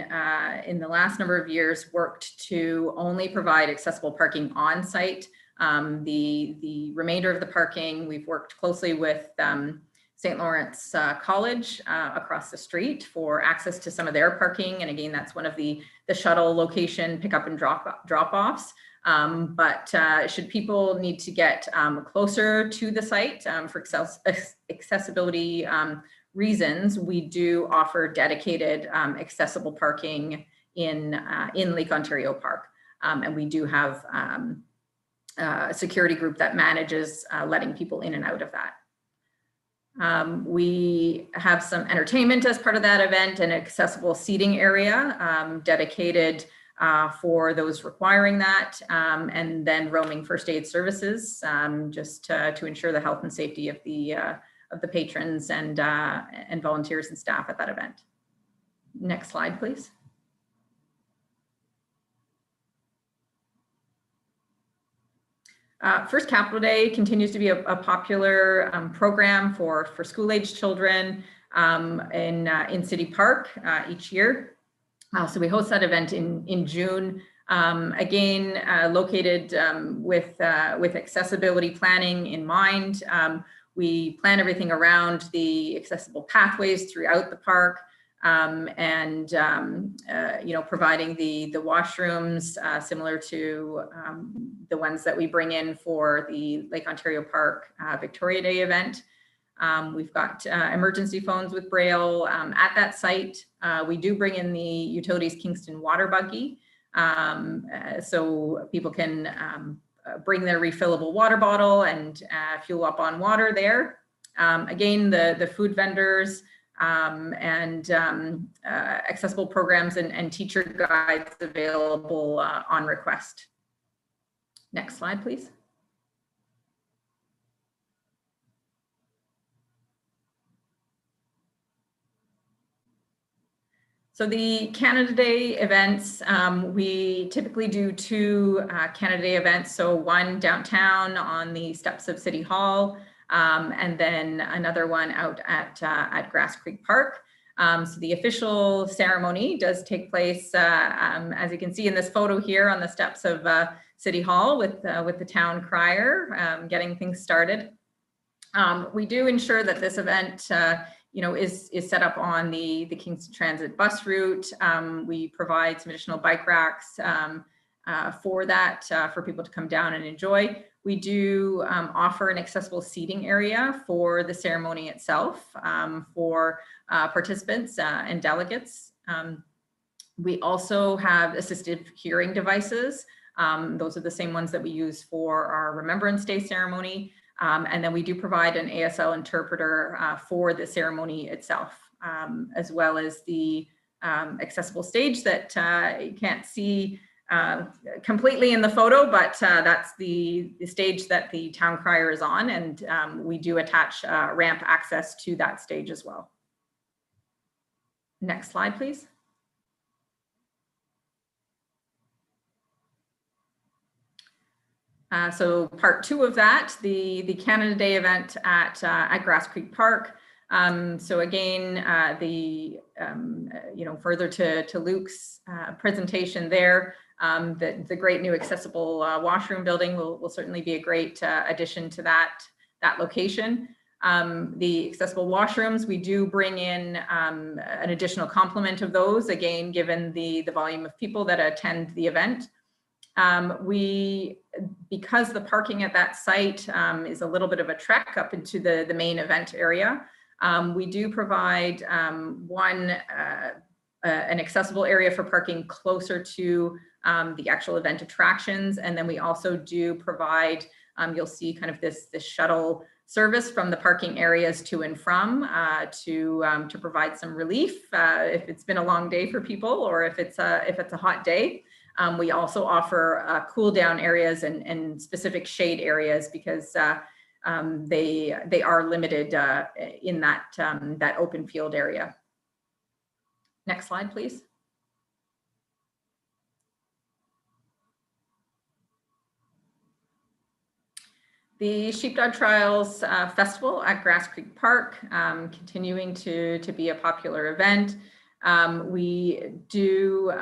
the last number of years worked to only provide accessible parking on site. The remainder of the parking, we've worked closely with St. Lawrence College across the street for access to some of their parking. And again, that's one of the shuttle location pickup and drop offs. But should people need to get closer to the site for accessibility reasons, we do offer dedicated accessible parking in Lake Ontario Park. And we do have a security group that manages letting people in and out of that. We have some entertainment as part of that event, and accessible seating area dedicated for those requiring that, and then roaming first aid services, just to ensure the health and safety of the patrons and volunteers and staff at that event. Next slide, please. First Capital Day continues to be a popular program for school-age children in City Park each year. So we host that event in June. Again, located with accessibility planning in mind. We plan everything around the accessible pathways throughout the park, and providing the washrooms similar to the ones that we bring in for the Lake Ontario Park Victoria Day event. We've got emergency phones with Braille at that site. We do bring in the Utilities Kingston water buggy, so people can bring their refillable water bottle and fuel up on water there. Again, the food vendors and accessible programs and teacher guides available on request. Next slide, please. So the Canada Day events, we typically do 2 Canada Day events. So one downtown on the steps of City Hall, and then another one out at Grass Creek Park. So the official ceremony does take place, as you can see in this photo here, on the steps of City Hall with the town crier getting things started. We do ensure that this event is set up on the Kingston Transit bus route. We provide some additional bike racks for that, for people to come down and enjoy. We do offer an accessible seating area for the ceremony itself for participants and delegates. We also have assistive hearing devices. Those are the same ones that we use for our Remembrance Day ceremony. And then we do provide an ASL interpreter for the ceremony itself, as well as the accessible stage that you can't see completely in the photo, but that's the stage that the town crier is on, and we do attach ramp access to that stage as well. Next slide, please. So part 2 of that, the Canada Day event at Grass Creek Park. So again, further to Luke's presentation there, the great new accessible washroom building will certainly be a great addition to that location. The accessible washrooms, we do bring in an additional complement of those, again, given the volume of people that attend the event. Because the parking at that site is a little bit of a trek up into the main event area, we do provide an accessible area for parking closer to the actual event attractions. And then we also do provide, you'll see kind of this shuttle service from the parking areas to and from to provide some relief if it's been a long day for people, or if it's a hot day. We also offer cool down areas and specific shade areas, because they are limited in that open field area. Next slide, please. The Sheepdog Trials Festival at Grass Creek Park, continuing to be a popular event. We do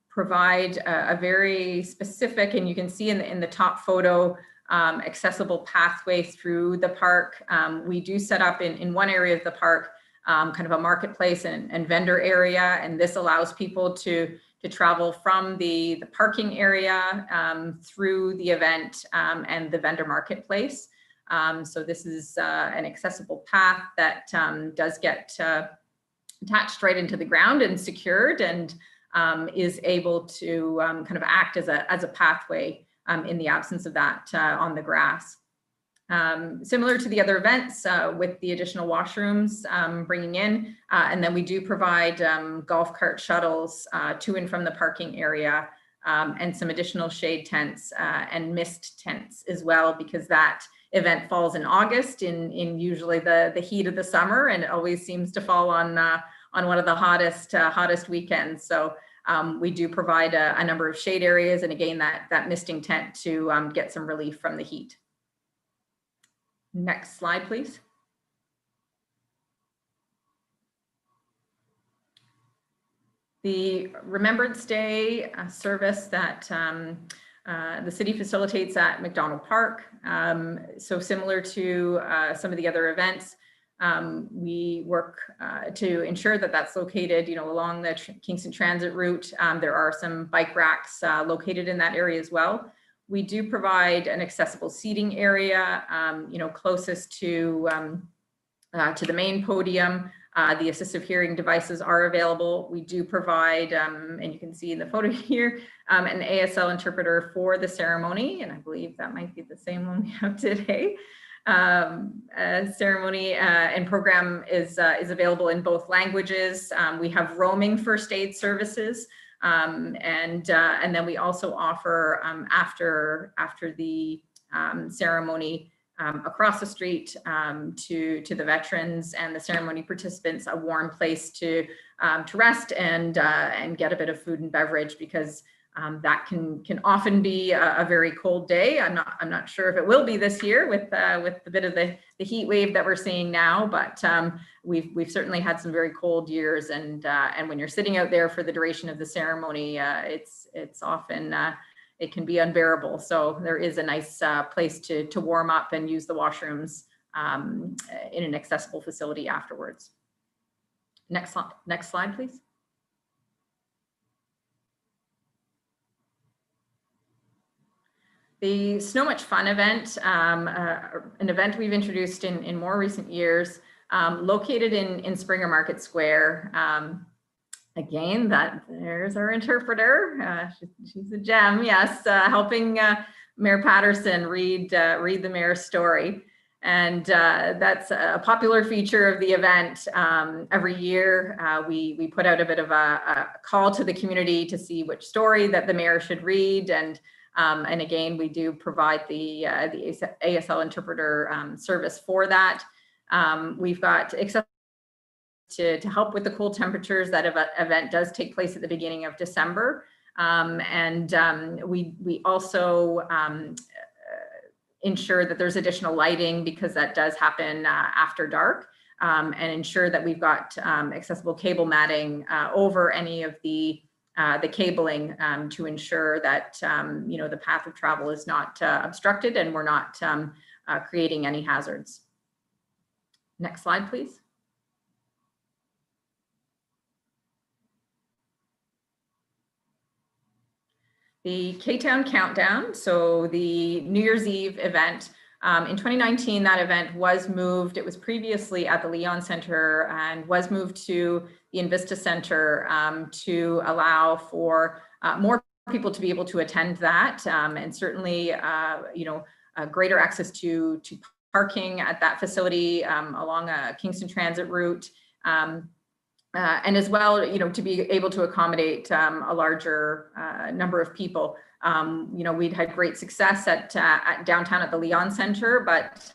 provide a very specific, and you can see in the top photo, accessible pathway through the park. We do set up in one area of the park kind of a marketplace and vendor area, and this allows people to travel from the parking area through the event and the vendor marketplace. So this is an accessible path that does get attached right into the ground and secured, and is able to kind of act as a pathway in the absence of that on the grass. Similar to the other events with the additional washrooms bringing in, and then we do provide golf cart shuttles to and from the parking area, and some additional shade tents and mist tents as well, because that event falls in August in usually the heat of the summer, and it always seems to fall on one of the hottest weekends. So we do provide a number of shade areas, and again, that misting tent to get some relief from the heat. Next slide, please. The Remembrance Day service that the city facilitates at McDonald Park. So similar to some of the other events, we work to ensure that that's located, along the Kingston Transit route. There are some bike racks located in that area as well. We do provide an accessible seating area, closest to the main podium. The assistive hearing devices are available. We do provide, and you can see in the photo here, an ASL interpreter for the ceremony, and I believe that might be the same one we have today. Ceremony and program is available in both languages. We have roaming first aid services, and then we also offer after the ceremony, across the street to the veterans and the ceremony participants, a warm place to rest and get a bit of food and beverage, because that can often be a very cold day. I'm not sure if it will be this year with a bit of the heat wave that we're seeing now, but we've certainly had some very cold years, and when you're sitting out there for the duration of the ceremony, it's often it can be unbearable. So there is a nice place to warm up and use the washrooms in an accessible facility afterwards. Next slide, please. The Snow Much Fun event, an event we've introduced in more recent years, located in Springer Market Square. Again, there's our interpreter. She's a gem, yes, helping Mayor Patterson read the mayor's story. And that's a popular feature of the event. Every year, we put out a bit of a call to the community to see which story that the mayor should read. And again, we do provide the ASL interpreter service for that. We've got accessible to help with the cold temperatures. That event does take place at the beginning of December. We also ensure that there's additional lighting, because that does happen after dark, and ensure that we've got accessible cable matting over any of the cabling to ensure that the path of travel is not obstructed and we're not creating any hazards. Next slide, please. The K-Town Countdown, so the New Year's Eve event. In 2019, that event was moved. It was previously at the Leon Center and was moved to the Invista Center to allow for more people to be able to attend that, and certainly, greater access to parking at that facility along a Kingston transit route. And as well, to be able to accommodate a larger number of people. We'd had great success at downtown at the Leon Center, but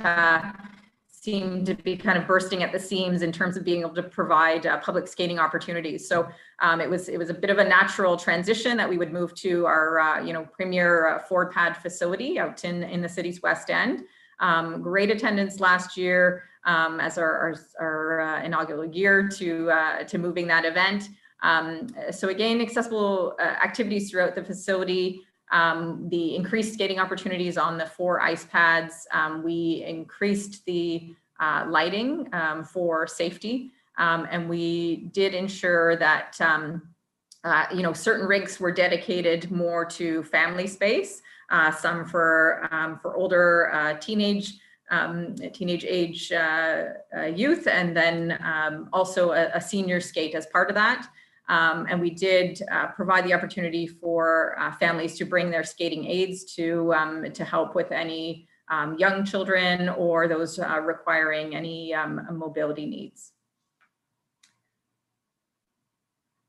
seemed to be kind of bursting at the seams in terms of being able to provide public skating opportunities. So it was a bit of a natural transition that we would move to our premier Ford pad facility out in the city's West End. Great attendance last year as our inaugural year to moving that event. So again, accessible activities throughout the facility, the increased skating opportunities on the 4 ice pads. We increased the lighting for safety, and we did ensure that certain rinks were dedicated more to family space, some for older teenage age youth, and then also a senior skate as part of that. And we did provide the opportunity for families to bring their skating aids to help with any young children or those requiring any mobility needs.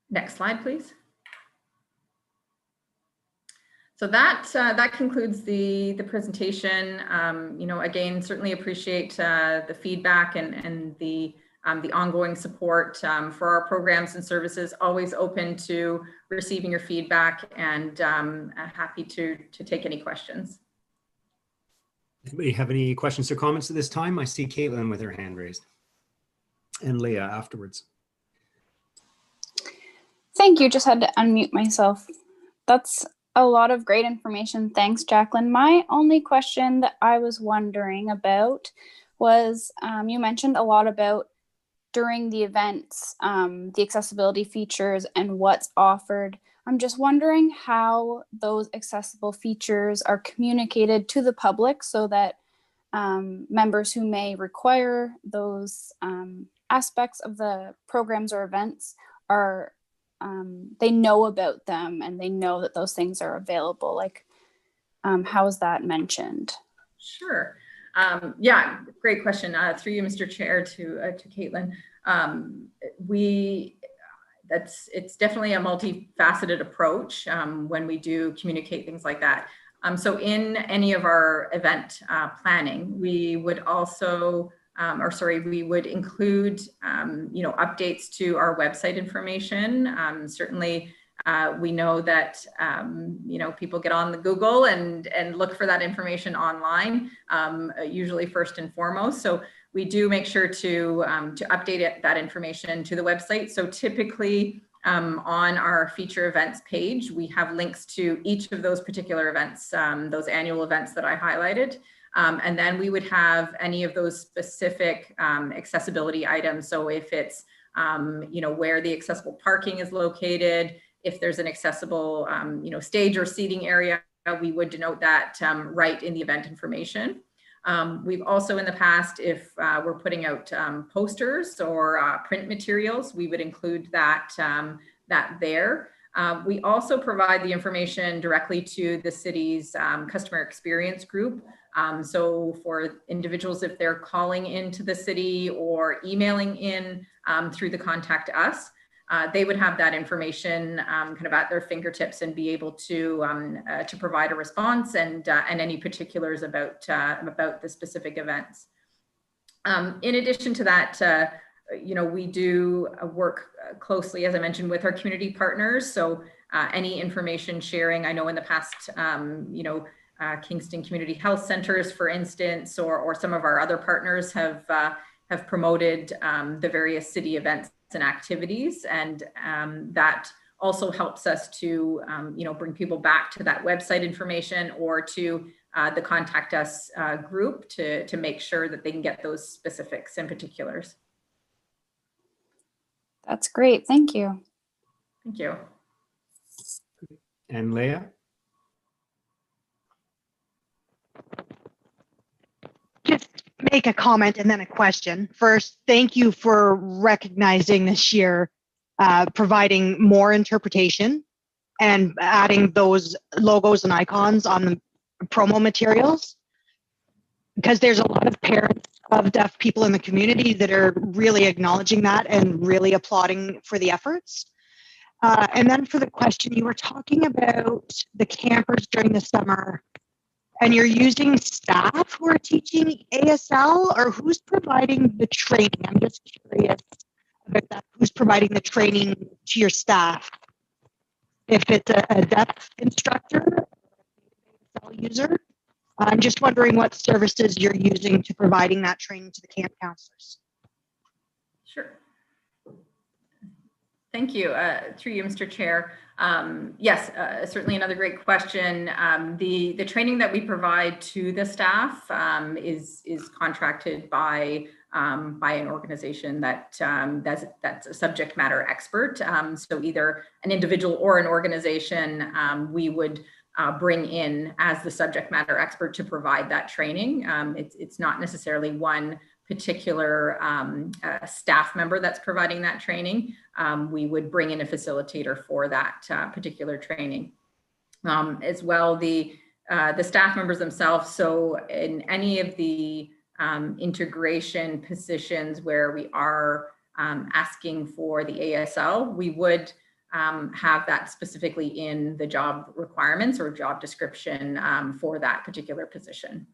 Next slide, please. So that concludes the presentation. Again, certainly appreciate the feedback and the ongoing support for our programs and services. Always open to receiving your feedback, and happy to take any questions. Anybody have any questions or comments at this time? I see Caitlin with her hand raised, and Leah afterwards. Thank you. Just had to unmute myself. That's a lot of great information. Thanks, Jacqueline. My only question that I was wondering about was, you mentioned a lot about during the events, the accessibility features and what's offered. I'm just wondering how those accessible features are communicated to the public so that members who may require those aspects of the programs or events are they know about them and they know that those things are available. Like, how is that mentioned? Sure. Yeah, great question. Through you, Mr. Chair, to Caitlin. It's definitely a multifaceted approach when we do communicate things like that. So in any of our event planning, we would also we would include, updates to our website information. Certainly, we know that, people get on the Google and look for that information online, usually first and foremost. So we do make sure to update that information to the website. So typically, on our feature events page, we have links to each of those particular events, those annual events that I highlighted. And then we would have any of those specific accessibility items. So if it's, where the accessible parking is located, if there's an accessible, stage or seating area, we would denote that right in the event information. We've also in the past, if we're putting out posters or print materials, we would include that there. We also provide the information directly to the city's customer experience group. So for individuals, if they're calling into the city or emailing in through the Contact Us, they would have that information kind of at their fingertips and be able to provide a response and any particulars about the specific events. In addition to that, we do work closely, as I mentioned, with our community partners. So any information sharing. I know in the past, Kingston Community Health Centers, for instance, or some of our other partners have promoted the various city events and activities, and that also helps us to bring people back to that website information or to the Contact Us group to make sure that they can get those specifics and particulars. That's great. Thank you. Thank you. And Leah? Just make a comment and then a question. First, thank you for recognizing this year, providing more interpretation and adding those logos and icons on the promo materials, because there's a lot of parents of deaf people in the community that are really acknowledging that and really applauding for the efforts. And then for the question, you were talking about the campers during the summer, and you're using staff who are teaching ASL, or who's providing the training? I'm just curious about that. Who's providing the training to your staff? If it's a deaf instructor, ASL user, I'm just wondering what services you're using to providing that training to the camp counselors. Sure. Thank you. Through you, Mr. Chair. Yes, certainly another great question. The training that we provide to the staff is contracted by an organization that's a subject matter expert. So either an individual or an organization we would bring in as the subject matter expert to provide that training. It's not necessarily one particular staff member that's providing that training. We would bring in a facilitator for that particular training. As well, the staff members themselves, so in any of the integration positions where we are asking for the ASL, we would have that specifically in the job requirements or job description for that particular position.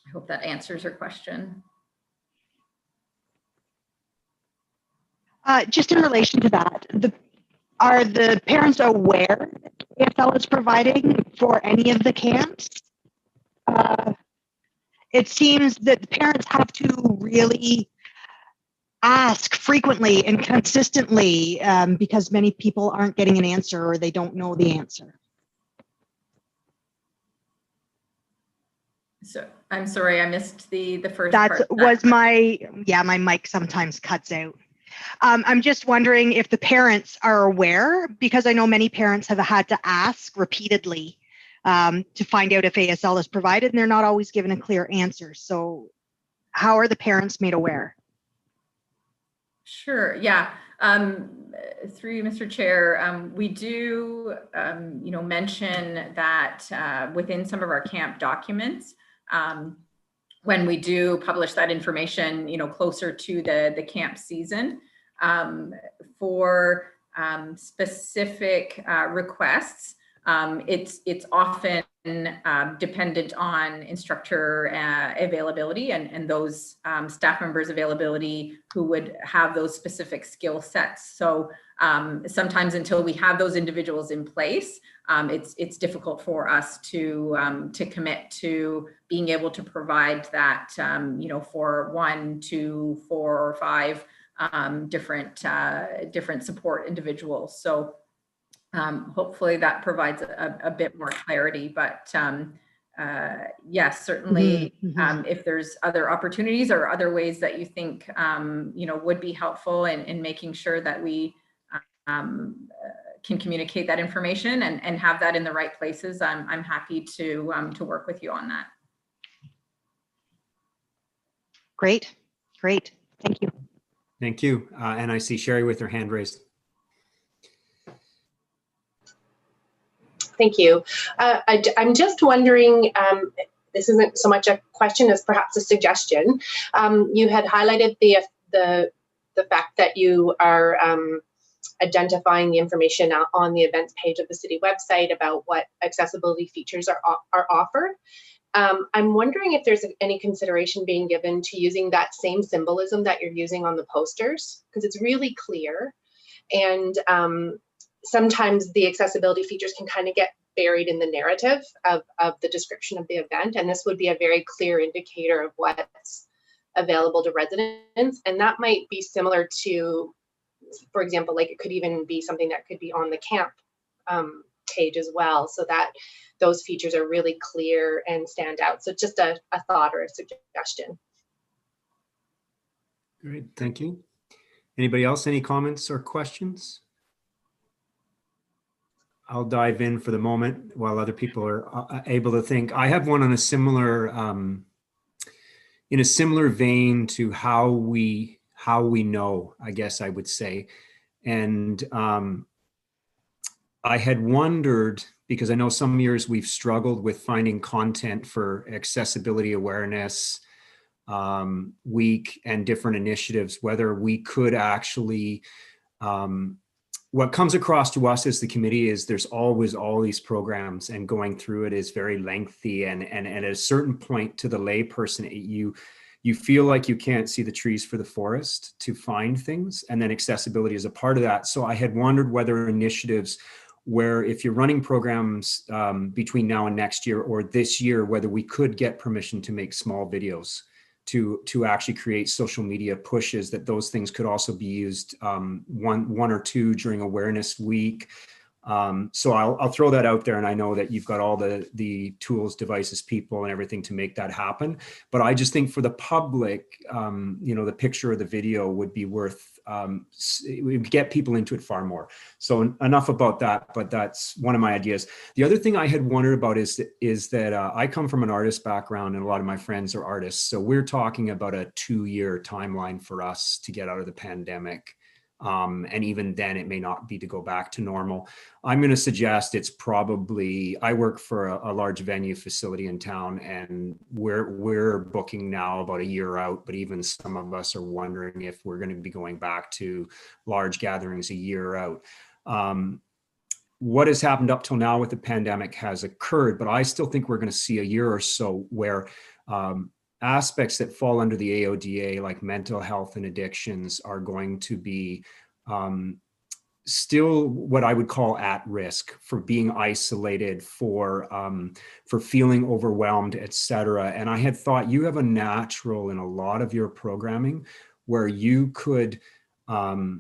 I hope that answers your question. Just in relation to that, are the parents aware that ASL is providing for any of the camps? It seems that the parents have to really ask frequently and consistently because many people aren't getting an answer or they don't know the answer. So I'm sorry, I missed the first That part. was my mic sometimes cuts out. I'm just wondering if the parents are aware, because I know many parents have had to ask repeatedly to find out if ASL is provided, and they're not always given a clear answer. So how are the parents made aware? Sure, yeah. Through you, Mr. Chair, we do, mention that within some of our camp documents, when we do publish that information, closer to the camp season, for specific requests, it's often dependent on instructor availability and those staff members' availability who would have those specific skill sets. So sometimes until we have those individuals in place, it's difficult for us to commit to being able to provide that, for 1, 2, 4, or 5 different support individuals. So hopefully that provides a bit more clarity, but yes, certainly if there's other opportunities or other ways that you think, would be helpful in making sure that we can communicate that information and have that in the right places, I'm happy to work with you on that. Great. Thank you. Thank you. And I see Sherry with her hand raised. Thank you. I'm just wondering, this isn't so much a question as perhaps a suggestion. You had highlighted the fact that you are identifying the information on the events page of the city website about what accessibility features are offered. I'm wondering if there's any consideration being given to using that same symbolism that you're using on the posters, because it's really clear. And sometimes the accessibility features can kind of get buried in the narrative of the description of the event. And this would be a very clear indicator of what's available to residents. And that might be similar to, for example, like it could even be something that could be on the camp page as well, so that those features are really clear and stand out. So just a thought or a suggestion. Great, thank you. Anybody else, any comments or questions? I'll dive in for the moment while other people are able to think. I have one on a similar, in a similar vein to how we know, I guess I would say. And I had wondered, because I know some years we've struggled with finding content for accessibility awareness week and different initiatives, whether we could actually, what comes across to us as the committee is there's always all these programs, and going through it is very lengthy, and at a certain point to the layperson, you feel like you can't see the trees for the forest to find things, and then accessibility is a part of that. So I had wondered whether initiatives where, if you're running programs between now and next year or this year, whether we could get permission to make small videos to actually create social media pushes, that those things could also be used one or two during awareness week. So I'll throw that out there, and I know that you've got all the tools, devices, people, and everything to make that happen. But I just think for the public, the picture or the video would be worth, it would get people into it far more. So enough about that, but that's one of my ideas. The other thing I had wondered about is that I come from an artist background, and a lot of my friends are artists. So we're talking about a 2-year timeline for us to get out of the pandemic. And even then it may not be to go back to normal. I'm going to suggest it's probably, I work for a large venue facility in town, and we're booking now about a year out, but even some of us are wondering if we're going to be going back to large gatherings a year out. What has happened up till now with the pandemic has occurred, but I still think we're going to see a year or so where aspects that fall under the AODA, like mental health and addictions, are going to be still what I would call at risk for being isolated, for feeling overwhelmed, etc. And I had thought you have a natural in a lot of your programming where you could, I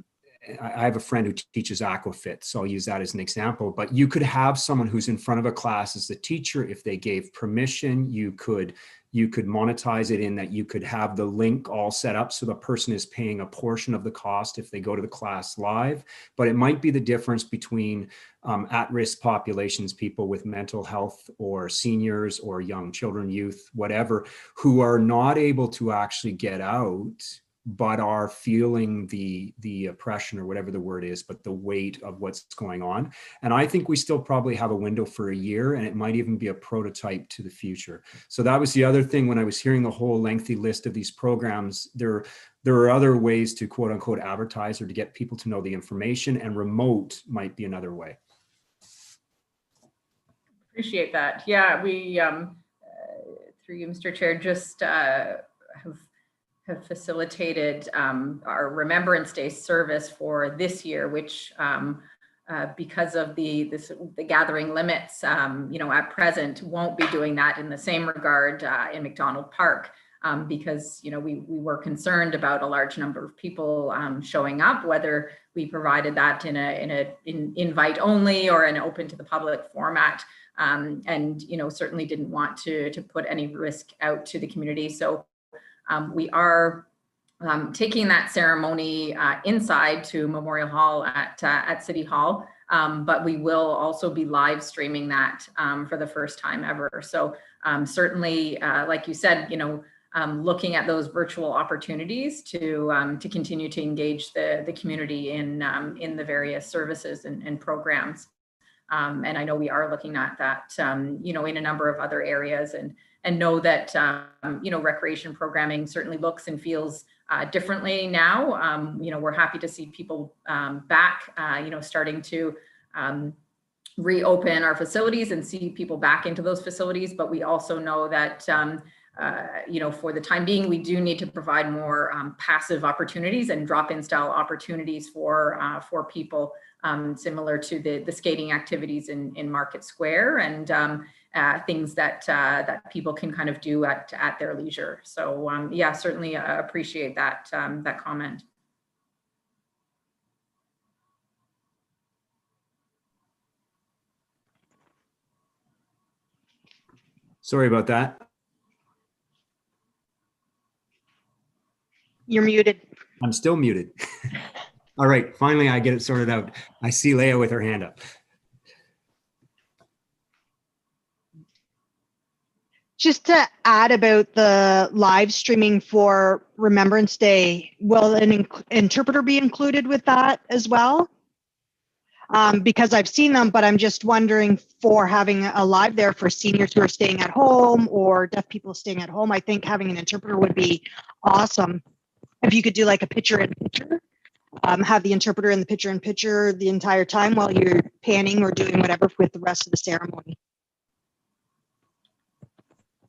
have a friend who teaches aquafit, so I'll use that as an example, but you could have someone who's in front of a class as the teacher. If they gave permission, you could monetize it in that you could have the link all set up so the person is paying a portion of the cost if they go to the class live. But it might be the difference between at-risk populations, people with mental health, or seniors, or young children, youth, whatever, who are not able to actually get out, but are feeling the oppression, or whatever the word is, but the weight of what's going on. And I think we still probably have a window for a year, and it might even be a prototype to the future. So that was the other thing when I was hearing the whole lengthy list of these programs. There are other ways to quote unquote advertise or to get people to know the information, and remote might be another way. Appreciate that. Yeah, we, through you, Mr. Chair, just have facilitated our Remembrance Day service for this year, which because of the gathering limits, at present won't be doing that in the same regard in McDonald Park, because we were concerned about a large number of people showing up, whether we provided that in an invite only or an open to the public format, and certainly didn't want to put any risk out to the community. So we are taking that ceremony inside to Memorial Hall at City Hall, but we will also be live streaming that for the first time ever. So certainly, like you said, looking at those virtual opportunities to continue to engage the community in the various services and programs. And I know we are looking at that, in a number of other areas, and know that, recreation programming certainly looks and feels differently now. We're happy to see people back, starting to reopen our facilities and see people back into those facilities. But we also know that for the time being, we do need to provide more passive opportunities and drop-in style opportunities for people, similar to the skating activities in Market Square, and things that people can kind of do at their leisure. So yeah, certainly appreciate that that comment. Sorry about that. You're muted. I'm still muted. All right, finally I get it sorted out. I see Leah with her hand up. Just to add about the live streaming for Remembrance Day, will an interpreter be included with that as well? Because I've seen them, but I'm just wondering, for having a live there for seniors who are staying at home or deaf people staying at home, I think having an interpreter would be awesome. If you could do like a picture-in-picture, have the interpreter in the picture-in-picture the entire time while you're panning or doing whatever with the rest of the ceremony.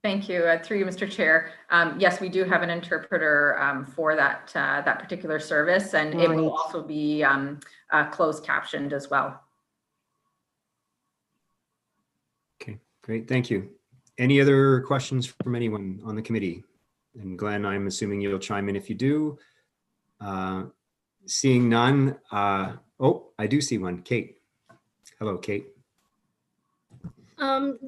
Thank you. Through you, Mr. Chair. Yes, we do have an interpreter for that that particular service, and it will also be closed captioned as well. Okay, great. Thank you. Any other questions from anyone on the committee? And Glenn, I'm assuming you'll chime in if you do. Seeing none. Oh, I do see one. Kate. Hello, Kate.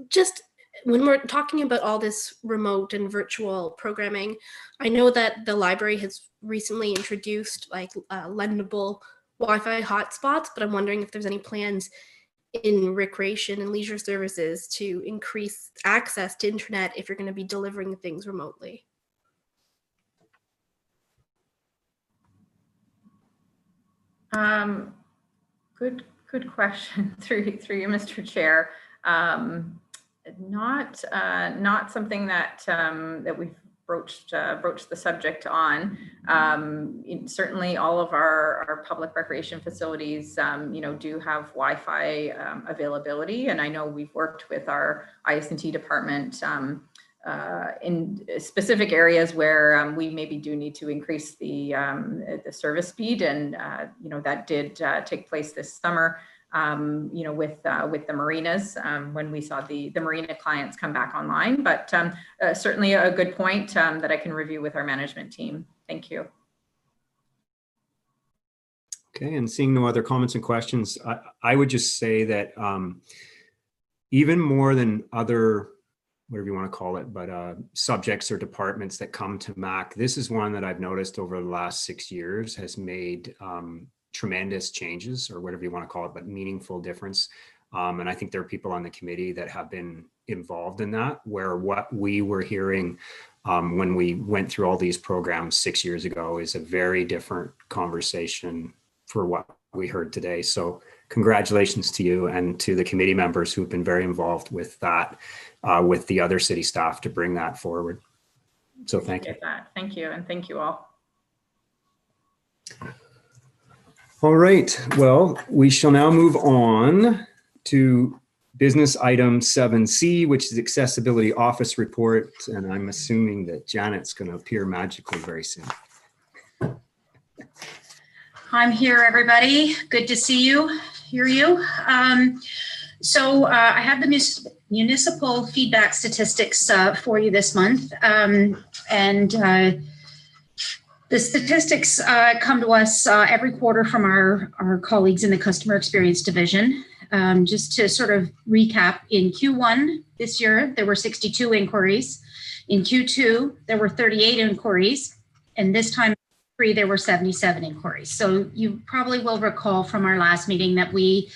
Just when we're talking about all this remote and virtual programming, I know that the library has recently introduced like lendable Wi-Fi hotspots, but I'm wondering if there's any plans in recreation and leisure services to increase access to internet if you're going to be delivering things remotely. Good question. Through you, Mr. Chair. Not something that that we've broached the subject on. Certainly, all of our public recreation facilities, do have Wi-Fi availability, and I know we've worked with our IS&T department in specific areas where we maybe do need to increase the service speed, and that did take place this summer. With the marinas, when we saw the marina clients come back online, but certainly a good point that I can review with our management team. Thank you. Okay, and seeing no other comments and questions, I would just say that even more than other, whatever you want to call it, but subjects or departments that come to MAC, this is one that I've noticed over the last 6 years has made tremendous changes, or whatever you want to call it, but meaningful difference. And I think there are people on the committee that have been involved in that, where what we were hearing when we went through all these programs 6 years ago is a very different conversation for what we heard today. So congratulations to you and to the committee members who've been very involved with that, with the other city staff to bring that forward. So thank you. Thank you, and thank you all. All right, well, we shall now move on to business item 7C, which is accessibility office report. And I'm assuming that Janet's going to appear magically very soon. I'm here, everybody. Good to see you, hear you. So I have the municipal feedback statistics for you this month. The statistics come to us every quarter from our colleagues in the customer experience division. Just to sort of recap, in Q1 this year, there were 62 inquiries. In Q2, there were 38 inquiries. And this time, there were 77 inquiries. So you probably will recall from our last meeting that we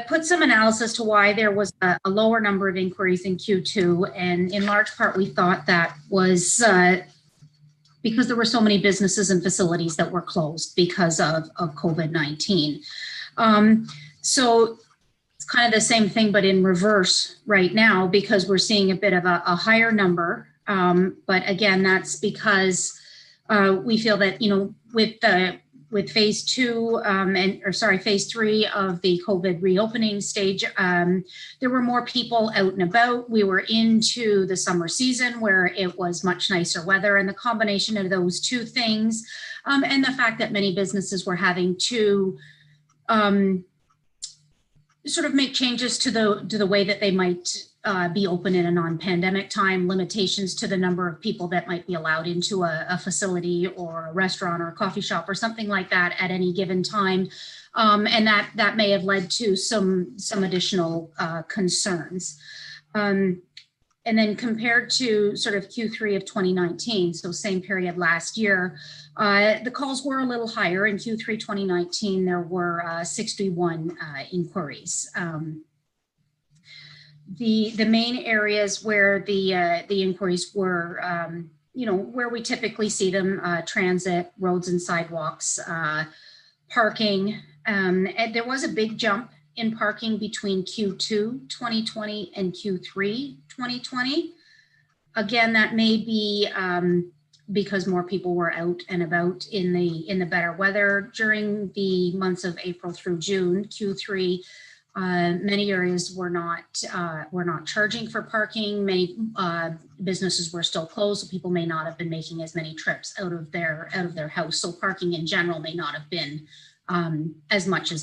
put some analysis to why there was a lower number of inquiries in Q2. And in large part, we thought that was because there were so many businesses and facilities that were closed because of COVID-19. So it's kind of the same thing, but in reverse right now, because we're seeing a bit of a higher number. But again, that's because we feel that, with the with phase 2 phase 3 of the COVID reopening stage, there were more people out and about. We were into the summer season where it was much nicer weather, and the combination of those two things, and the fact that many businesses were having to sort of make changes to the way that they might be open in a non-pandemic time, limitations to the number of people that might be allowed into a facility or a restaurant or a coffee shop or something like that at any given time. And that may have led to some additional concerns. And then compared to sort of Q3 of 2019, so same period last year, the calls were a little higher. In Q3 2019, there were 61 inquiries. The main areas where the inquiries were, where we typically see them, transit, roads and sidewalks, parking. And there was a big jump in parking between Q2 2020 and Q3 2020. Again, that may be because more people were out and about in the better weather during the months of April through June. Q3, many areas were not charging for parking. Many businesses were still closed, so people may not have been making as many trips out of their house. So parking in general may not have been as much of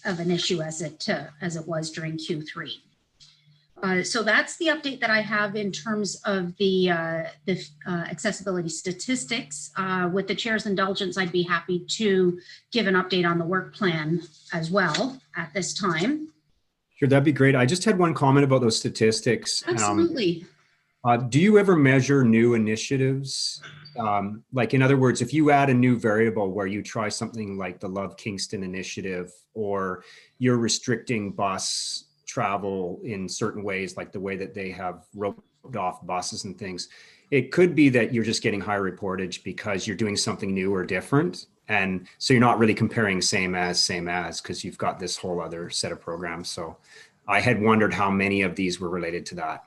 an issue as it was during Q3. So that's the update that I have in terms of the accessibility statistics. With the chair's indulgence, I'd be happy to give an update on the work plan as well at this time. Sure, that'd be great. I just had one comment about those statistics. Absolutely. Do you ever measure new initiatives? Like, in other words, if you add a new variable where you try something like the Love Kingston initiative, or you're restricting bus travel in certain ways, like the way that they have roped off buses and things, it could be that you're just getting higher reportage because you're doing something new or different. And so you're not really comparing same as, because you've got this whole other set of programs. So I had wondered how many of these were related to that.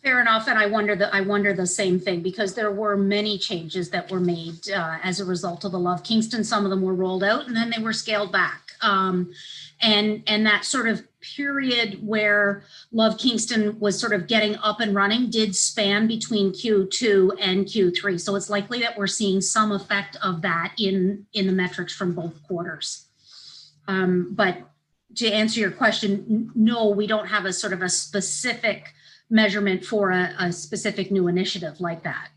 Fair enough, and I wonder the same thing, because there were many changes that were made as a result of the Love Kingston. Some of them were rolled out and then they were scaled back. And that sort of period where Love Kingston was sort of getting up and running did span between Q2 and Q3. So it's likely that we're seeing some effect of that in the metrics from both quarters. But to answer your question, no, we don't have a sort of a specific measurement for a specific new initiative like that.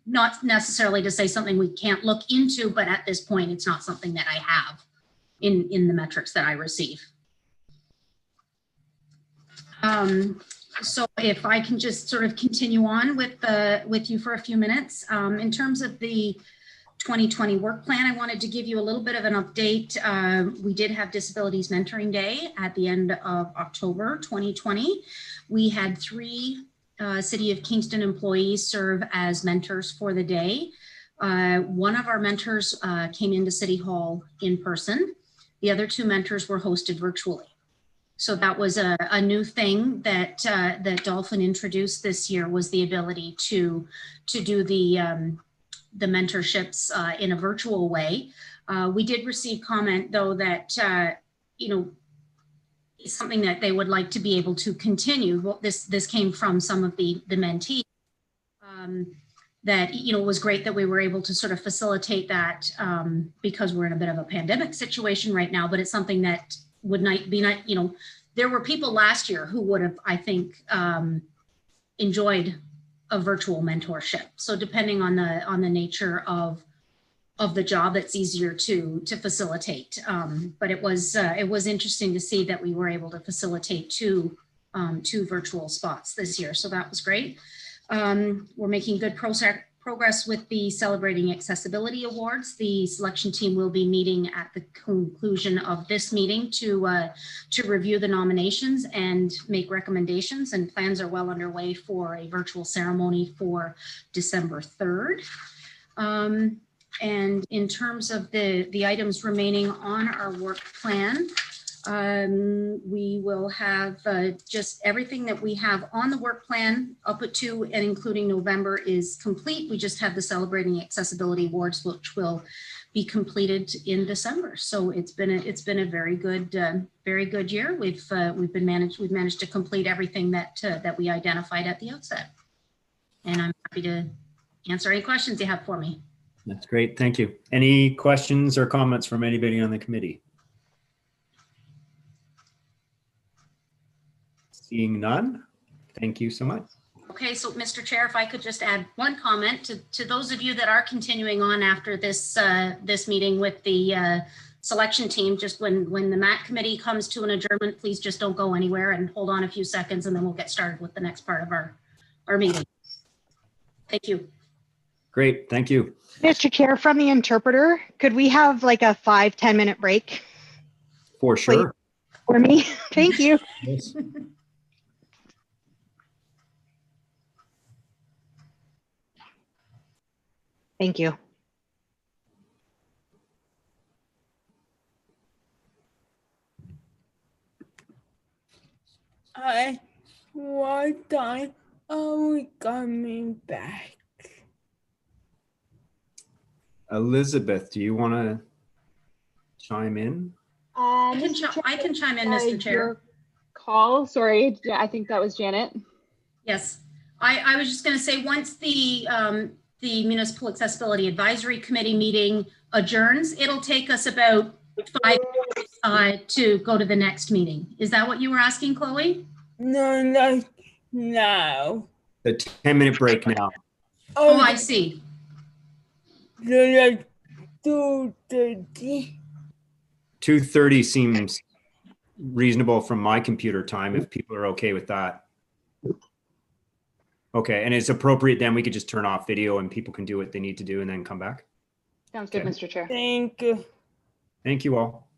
Not necessarily to say something we can't look into, but at this point, it's not something that I have in the metrics that I receive. So if I can just sort of continue on with you for a few minutes. In terms of the 2020 work plan, I wanted to give you a little bit of an update. We did have Disabilities Mentoring Day at the end of October 2020. We had 3 City of Kingston employees serve as mentors for the day. One of our mentors came into City Hall in person. The other 2 mentors were hosted virtually. So that was a new thing that Dolphin introduced this year, was the ability to do the mentorships in a virtual way. We did receive comment though that, it's something that they would like to be able to continue. Well, this came from some of the mentees, that, it was great that we were able to sort of facilitate that because we're in a bit of a pandemic situation right now, but it's something that would not be, there were people last year who would have, I think, enjoyed a virtual mentorship. So depending on the nature of the job, it's easier to facilitate. But it was interesting to see that we were able to facilitate two virtual spots this year. So that was great. We're making good progress with the Celebrating Accessibility Awards. The selection team will be meeting at the conclusion of this meeting to review the nominations and make recommendations, and plans are well underway for a virtual ceremony for December 3rd. And in terms of the items remaining on our work plan, We will have just everything that we have on the work plan up to and including November is complete. We just have the Celebrating Accessibility Awards, which will be completed in December. So it's been a very good year. We've managed to complete everything that we identified at the outset. And I'm happy to answer any questions you have for me. That's great. Thank you. Any questions or comments from anybody on the committee? Seeing none, thank you so much. Okay, so Mr. Chair, if I could just add one comment to those of you that are continuing on after this this meeting with the selection team, just when the MAC committee comes to an adjournment, please just don't go anywhere and hold on a few seconds and then we'll get started with the next part of our meeting. Thank you. Great, thank you. Mr. Chair, from the interpreter, could we have like a 5-10 minute break For sure. for me? Thank you. Yes. Thank you. Hi, what time are we coming back? Elizabeth, do you want to chime in? I can chime in, Mr. Chair. Your call, sorry, yeah, I think that was Janet. Yes, I was just going to say once the Municipal Accessibility Advisory Committee meeting adjourns, it'll take us about 5 minutes to go to the next meeting. Is that what you were asking, Chloe? No. The 10-minute break now. Oh, I see. Like 2:30. 2:30 seems reasonable from my computer time, if people are okay with that. Okay, and it's appropriate then we could just turn off video and people can do what they need to do and then come back. Sounds good, Mr. Chair. Thank you. Thank you all.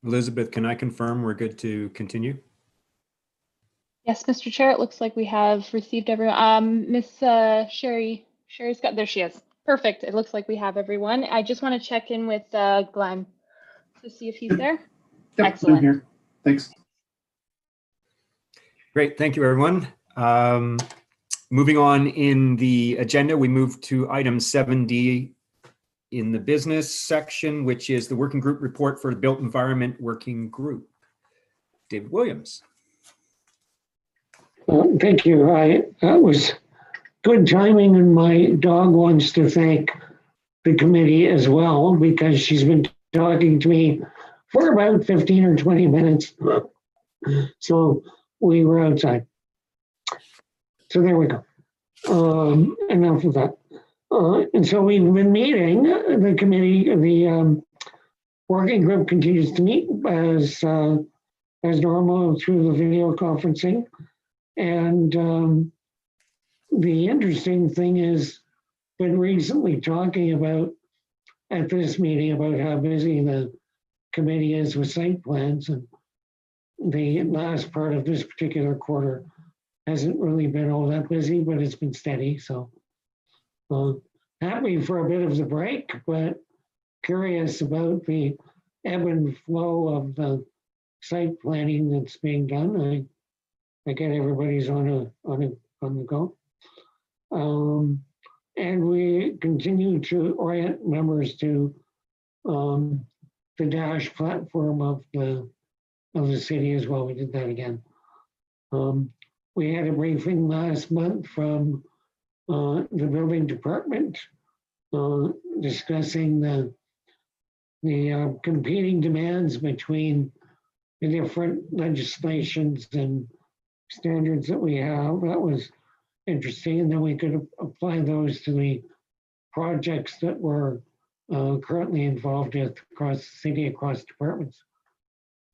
Elizabeth, can I confirm we're good to continue? Yes, Mr. Chair, it looks like we have received everyone. Miss Sherry's got, there she is. Perfect. It looks like we have everyone. I just want to check in with Glenn to see if he's there. Yep, I'm Excellent. here. Thanks. Great, thank you, everyone. Moving on in the agenda, we move to item 7D in the business section, which is the working group report for the Built Environment Working Group. David Williams. Thank you. That was good timing, and my dog wants to thank the committee as well, because she's been talking to me for about 15 or 20 minutes. So we were outside. So there we go. Enough of that. And so we've been meeting, the committee, the working group continues to meet as normal through the video conferencing. And the interesting thing is, been recently talking about at this meeting about how busy the committee is with site plans, and the last part of this particular quarter hasn't really been all that busy, but it's been steady. So happy for a bit of the break, but curious about the ebb and flow of the site planning that's being done. I get everybody's on the go. And we continue to orient members to the Dash platform of the city as well. We did that again. We had a briefing last month from the building department discussing the competing demands between the different legislations and standards that we have. That was interesting, and then we could apply those to the projects that we're currently involved with across the city, across departments.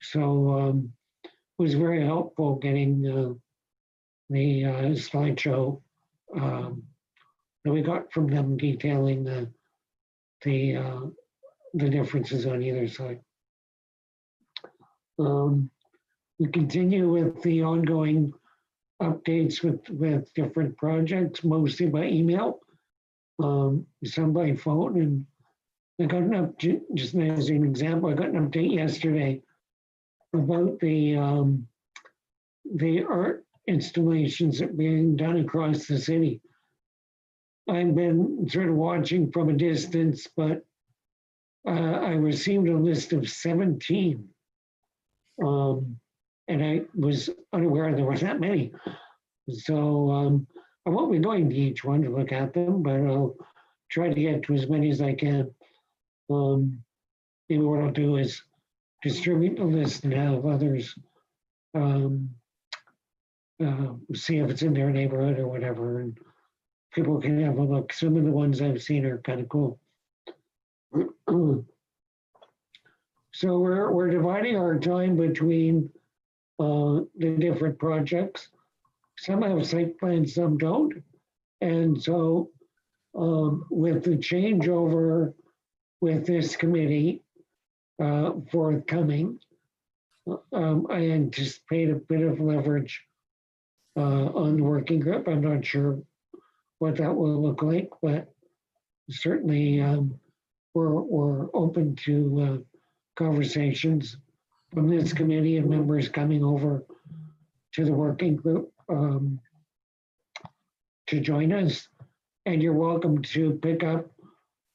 So it was very helpful getting the slideshow that we got from them detailing the differences on either side. We continue with the ongoing updates with different projects, mostly by email, some by phone. And I got an update, just as an example, I got an update yesterday about the art installations that are being done across the city. I've been sort of watching from a distance, but I received a list of 17. And I was unaware there were that many. So I won't be going to each one to look at them, but I'll try to get to as many as I can. Maybe what I'll do is distribute the list and have others see if it's in their neighborhood or whatever, and people can have a look. Some of the ones I've seen are kind of cool. So we're dividing our time between the different projects. Some have site plans, some don't. And so with the changeover with this committee forthcoming, I anticipate a bit of leverage on the working group. I'm not sure what that will look like, but certainly we're open to conversations from this committee and members coming over to the working group to join us. And you're welcome to pick up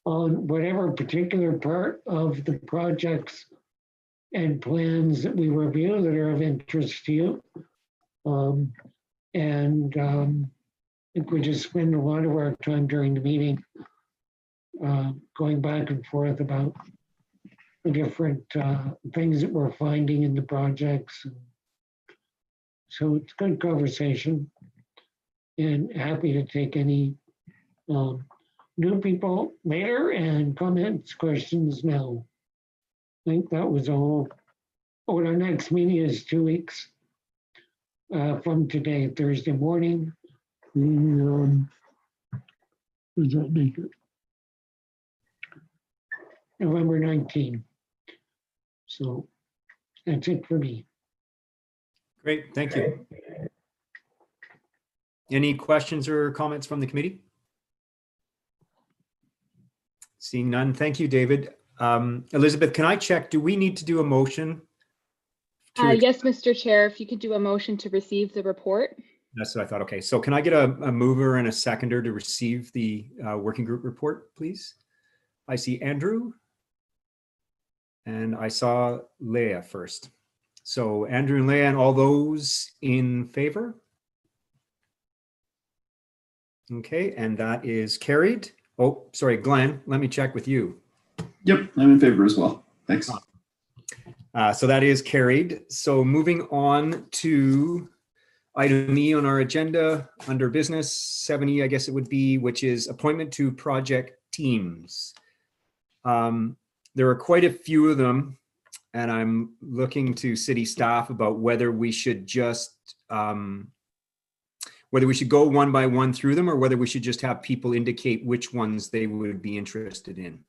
on whatever particular part of the projects and plans that we review that are of interest to you. I think we just spend a lot of our time during the meeting going back and forth about the different things that we're finding in the projects. So it's good conversation, and happy to take any new people later and comments, questions now. I think that was all. Oh, and our next meeting is 2 weeks from today, Thursday morning. Does that make it? November 19th. So That's it for me. Great, thank you. Any questions or comments from the committee? Seeing none, thank you, David. Elizabeth, can I check, do we need to do a motion? Yes, Mr. Chair, if you could do a motion to receive the report. That's what I thought. Okay, so can I get a mover and a seconder to receive the working group report, please? I see Andrew. And I saw Leah first. So Andrew and Leah, and all those in favor? Okay, and that is carried. Oh, sorry, Glenn, let me check with you. Yep, I'm in favor as well. Thanks. So that is carried. So moving on to item E on our agenda under business, 7E, I guess it would be, which is appointment to project teams. There are quite a few of them, and I'm looking to city staff about whether we should just, whether we should go one by one through them, or whether we should just have people indicate which ones they would be interested in.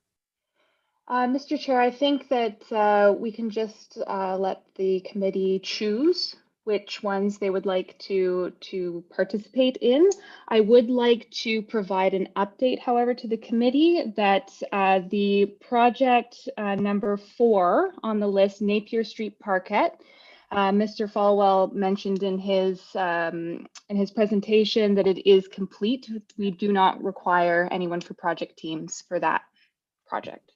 Mr. Chair, I think that we can just let the committee choose which ones they would like to participate in. I would like to provide an update, however, to the committee that the project number 4 on the list, Napier Street Parquet, Mr. Falwell mentioned in his presentation that it is complete. We do not require anyone for project teams for that project.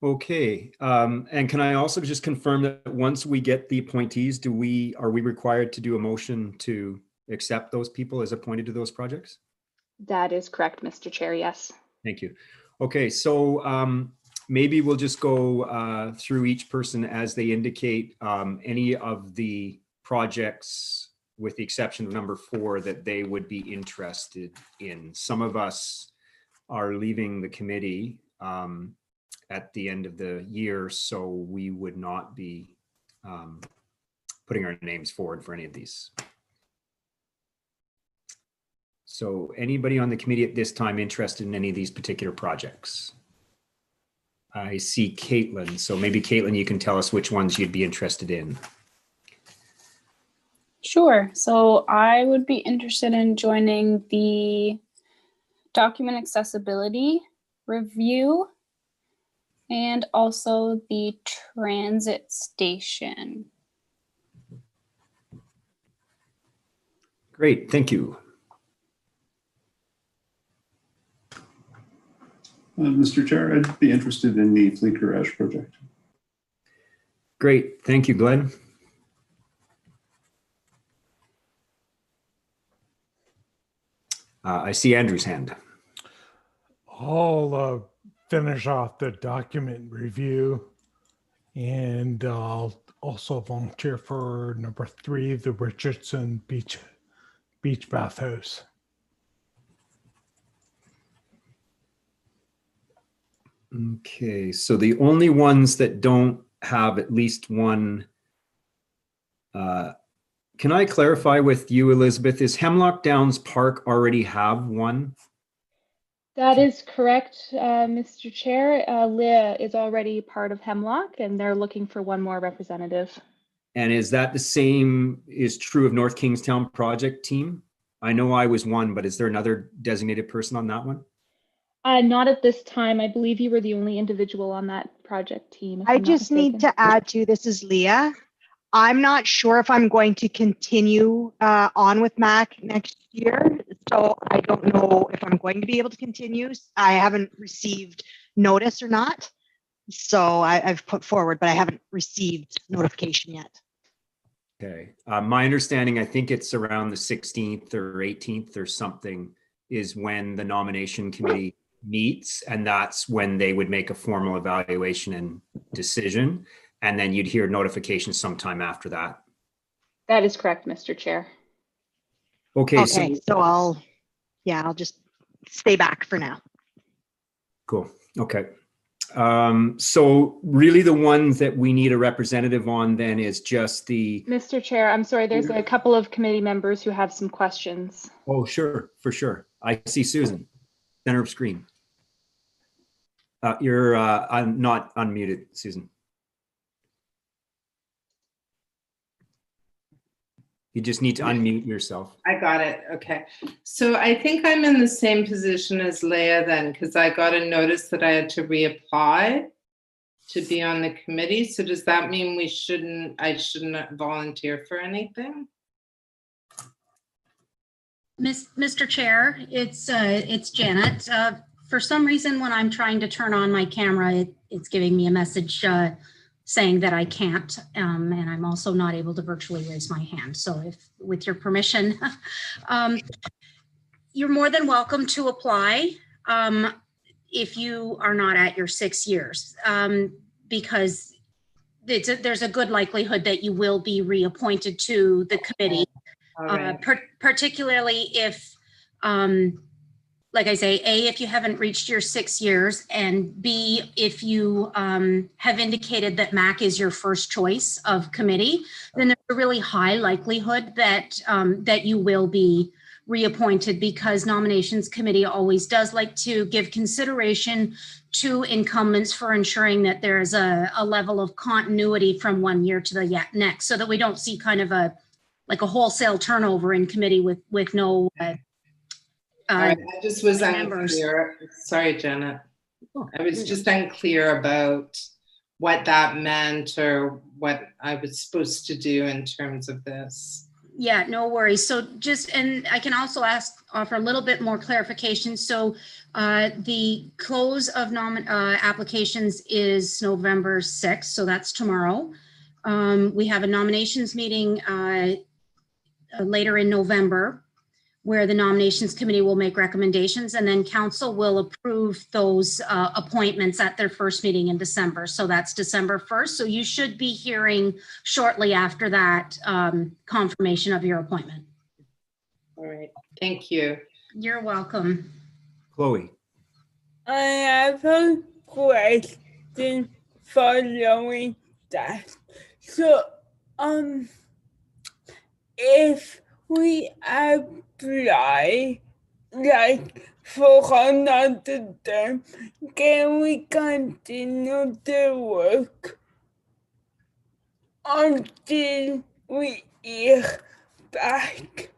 Okay, and can I also just confirm that once we get the appointees, are we required to do a motion to accept those people as appointed to those projects? That is correct, Mr. Chair, yes. Thank you. Okay, so maybe we'll just go through each person as they indicate any of the projects, with the exception of number 4, that they would be interested in. Some of us are leaving the committee at the end of the year, so we would not be putting our names forward for any of these. So anybody on the committee at this time interested in any of these particular projects? I see Caitlin, so maybe Caitlin, you can tell us which ones you'd be interested in. Sure. So I would be interested in joining the document accessibility review and also the transit station. Great, thank you. Mr. Chair, I'd be interested in the Fleet Garage project. Great, thank you, Glenn. I see Andrew's hand. I'll finish off the document review, and I'll also volunteer for number 3, the Richardson Beach Bathhouse. Okay, so the only ones that don't have at least one, can I clarify with you, Elizabeth, is Hemlock Downs Park already have one? That is correct, Mr. Chair. Leah is already part of Hemlock, and they're looking for one more representative. And is that the same is true of North Kingstown project team? I know I was one, but is there another designated person on that one? Not at this time. I believe you were the only individual on that project team. If I I'm not just need mistaken. to add to, this is Leah. I'm not sure if I'm going to continue on with MAC next year. So I don't know if I'm going to be able to continue. I haven't received notice or not. So I've put forward, but I haven't received notification yet. Okay. My understanding, I think it's around the 16th or 18th or something is when the nomination committee meets, and that's when they would make a formal evaluation and decision. And then you'd hear notification sometime after that. That is correct, Mr. Chair. Okay, So I'll just stay back for now. Cool. Okay. So really the ones that we need a representative on then is just the... Mr. Chair, I'm sorry, there's a couple of committee members who have some questions. Oh, sure, for sure. I see Susan, center of screen. You're not unmuted, Susan. You just need to unmute yourself. I got it. Okay. So I think I'm in the same position as Leah then, because I got a notice that I had to reapply to be on the committee. So does that mean I shouldn't volunteer for anything? Mr. Chair, it's Janet. For some reason, when I'm trying to turn on my camera, it's giving me a message saying that I can't, and I'm also not able to virtually raise my hand. So if, with your permission, you're more than welcome to apply if you are not at your 6 years, because there's a good likelihood that you will be reappointed to the committee, particularly if, like I say, A, if you haven't reached your 6 years, and B, if you have indicated that MAC is your first choice of committee, then there's a really high likelihood that that you will be reappointed, because nominations committee always does like to give consideration to incumbents for ensuring that there's a level of continuity from one year to the next, so that we don't see kind of a wholesale turnover in committee with no I just was unclear. Sorry, Janet. I was just unclear about what that meant or what I was supposed to do in terms of this. Yeah, no worries. So and I can also offer a little bit more clarification. So the close of applications is November 6th. So that's tomorrow. We have a nominations meeting later in November, where the nominations committee will make recommendations, and then council will approve those appointments at their first meeting in December. So that's December 1st. So you should be hearing shortly after that confirmation of your appointment. All right, thank you. You're welcome. Chloe. I have a question following that. So, if we apply for another term, can we continue the work until we hear back?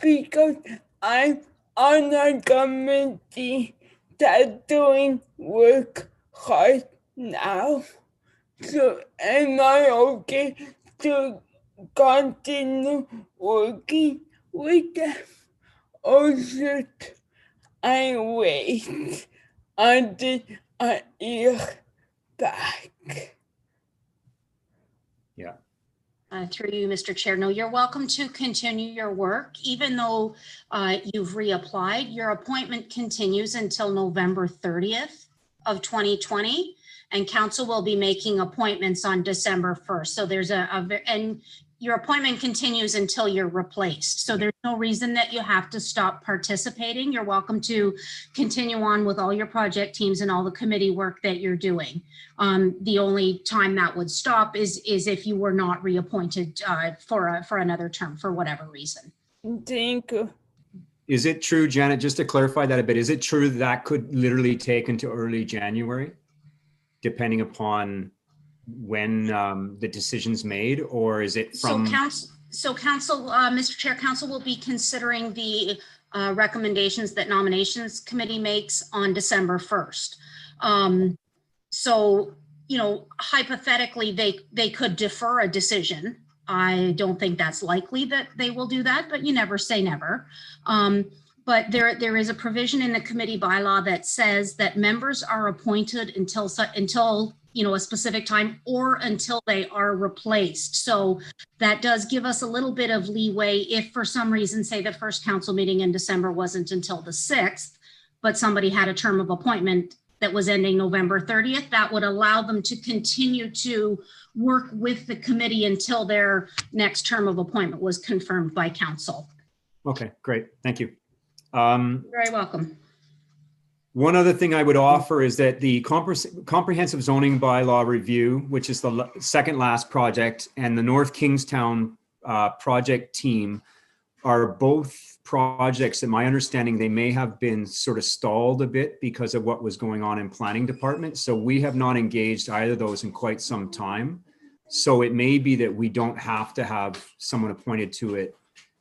Because I'm on a committee that's doing work right now. So am I okay to continue working with them, or should I wait until I hear back? Yeah. Through you, Mr. Chair. No, you're welcome to continue your work. Even though you've reapplied, your appointment continues until November 30th of 2020, and council will be making appointments on December 1st. So there's and your appointment continues until you're replaced. So there's no reason that you have to stop participating. You're welcome to continue on with all your project teams and all the committee work that you're doing. The only time that would stop is if you were not reappointed for another term for whatever reason. Thank you. Is it true, Janet, just to clarify that a bit, is it true that could literally take into early January, depending upon when the decision's made, or is it from? So council, Mr. Chair, council will be considering the recommendations that nominations committee makes on December 1st. So, you know, hypothetically, they could defer a decision. I don't think that's likely that they will do that, but you never say never. But there is a provision in the committee bylaw that says that members are appointed until you know, a specific time or until they are replaced. So that does give us a little bit of leeway if for some reason, say the first council meeting in December wasn't until the 6th, but somebody had a term of appointment that was ending November 30th, that would allow them to continue to work with the committee until their next term of appointment was confirmed by council. Okay, great, thank you. You're very welcome. One other thing I would offer is that the comprehensive zoning bylaw review, which is the second last project, and the North Kingstown project team are both projects that my understanding they may have been sort of stalled a bit because of what was going on in planning department. So we have not engaged either of those in quite some time. So it may be that we don't have to have someone appointed to it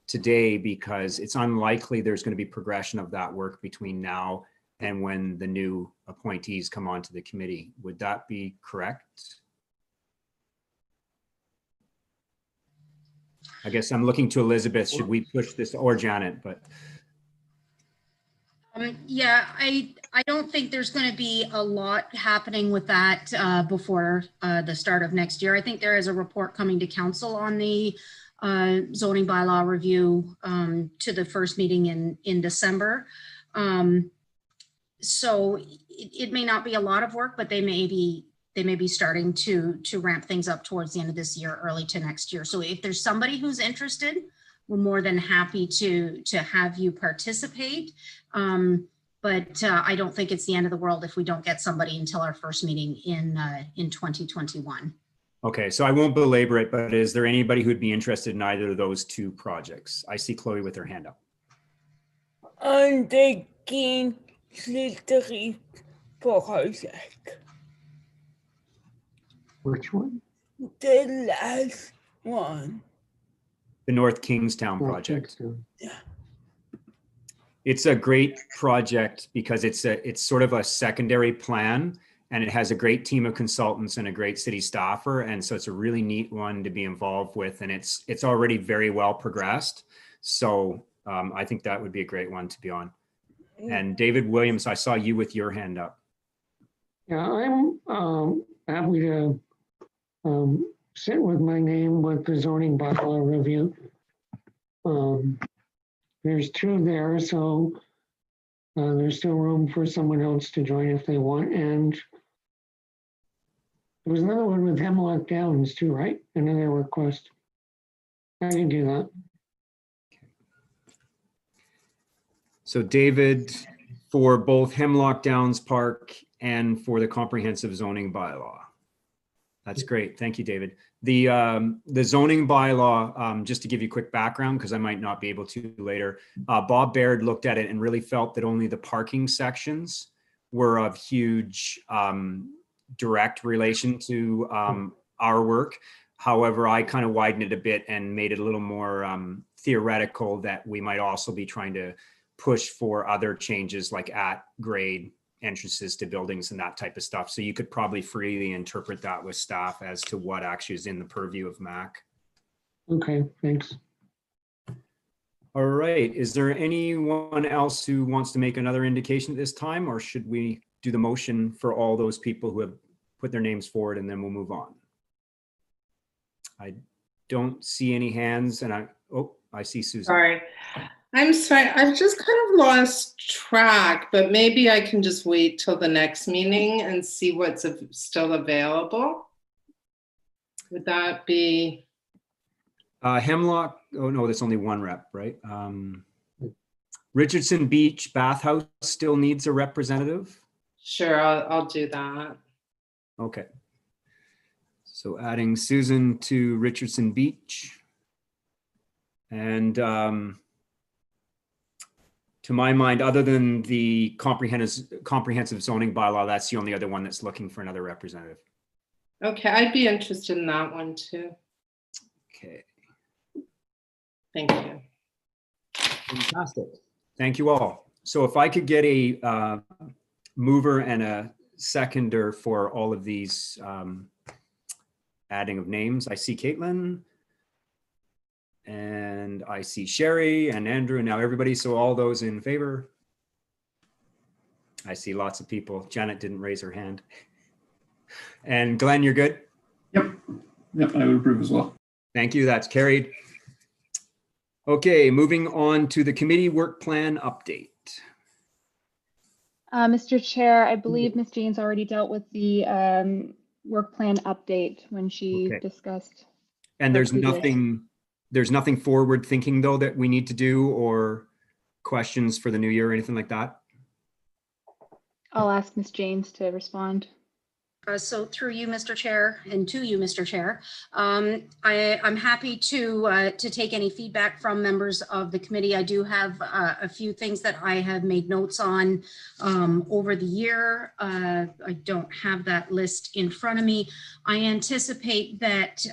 today because it's unlikely there's going to be progression of that work between now and when the new appointees come onto the committee. Would that be correct? I guess I'm looking to Elizabeth. Should we push this, or Janet? But Yeah, I don't think there's going to be a lot happening with that before the start of next year. I think there is a report coming to council on the zoning bylaw review to the first meeting in December. So it may not be a lot of work, but they may be starting to ramp things up towards the end of this year, early to next year. So if there's somebody who's interested, we're more than happy to have you participate. But I don't think it's the end of the world if we don't get somebody until our first meeting in 2021. okay, so I won't belabor it, but is there anybody who'd be interested in either of those two projects? I see Chloe with her hand up. I'm taking Cedric project. Which one? The last one. The North Kingstown project. Yeah. It's a great project because it's sort of a secondary plan, and it has a great team of consultants and a great city staffer. And so it's a really neat one to be involved with, and it's already very well progressed. So I think that would be a great one to be on. And David Williams, I saw you with your hand up. Yeah, I'm happy to sit with my name with the zoning bylaw review. There's two there, so there's still room for someone else to join if they want. And there was another one with Hemlock Downs too, right? Another request. I can do that. So David, for both Hemlock Downs Park and for the comprehensive zoning bylaw. That's great. Thank you, David. The zoning bylaw, just to give you a quick background, because I might not be able to later, Bob Baird looked at it and really felt that only the parking sections were of huge direct relation to our work. However, I kind of widened it a bit and made it a little more theoretical that we might also be trying to push for other changes like at grade entrances to buildings and that type of stuff. So you could probably freely interpret that with staff as to what actually is in the purview of MAC. Okay, thanks. All right. Is there anyone else who wants to make another indication at this time, or should we do the motion for all those people who have put their names forward and then we'll move on? I don't see any hands, and I see Susan. Sorry. I'm sorry, I've just kind of lost track, but maybe I can just wait till the next meeting and see what's still available. Would that be? Hemlock, oh no, that's only one rep, right? Richardson Beach Bathhouse still needs a representative? Sure, I'll do that. Okay. So adding Susan to Richardson Beach. And to my mind, other than the comprehensive zoning bylaw, that's the only other one that's looking for another representative. Okay, I'd be interested in that one too. Okay. Thank you. Fantastic. Thank you all. So if I could get a mover and a seconder for all of these adding of names. I see Caitlin. And I see Sherry and Andrew and now everybody. So all those in favor. I see lots of people. Janet didn't raise her hand. And Glenn, you're good? Yep, I would approve as well. Thank you. That's carried. Okay, moving on to the committee work plan update. Mr. Chair, I believe Ms. Jane's already dealt with the work plan update when she discussed. And there's nothing forward thinking though that we need to do, or questions for the new year or anything like that? I'll ask Ms. James to respond. So through you, Mr. Chair, and to you, Mr. Chair, I'm happy to take any feedback from members of the committee. I do have a few things that I have made notes on over the year. I don't have that list in front of me. I anticipate that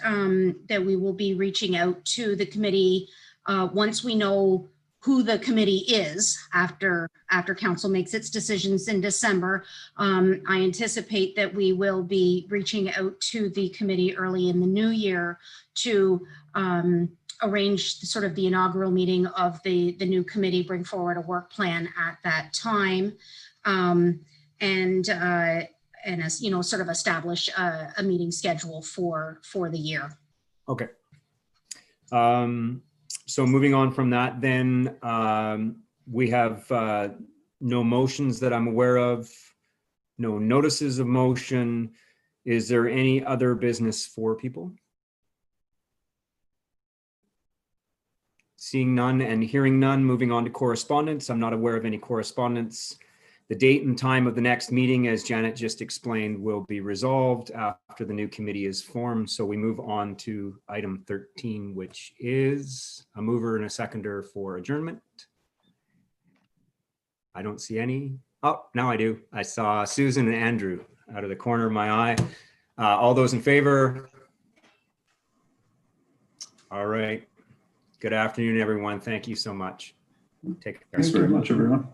that we will be reaching out to the committee once we know who the committee is after council makes its decisions in December. I anticipate that we will be reaching out to the committee early in the new year to arrange sort of the inaugural meeting of the new committee, bring forward a work plan at that time, and as you know, sort of establish a meeting schedule for the year. Okay. So moving on from that, then we have no motions that I'm aware of, no notices of motion. Is there any other business for people? Seeing none and hearing none, moving on to correspondence. I'm not aware of any correspondence. The date and time of the next meeting, as Janet just explained, will be resolved after the new committee is formed. So we move on to item 13, which is a mover and a seconder for adjournment. I don't see any. Oh, now I do. I saw Susan and Andrew out of the corner of my eye. All those in favor? All right. Good afternoon, everyone. Thank you so much. Take care. Thanks very much, everyone.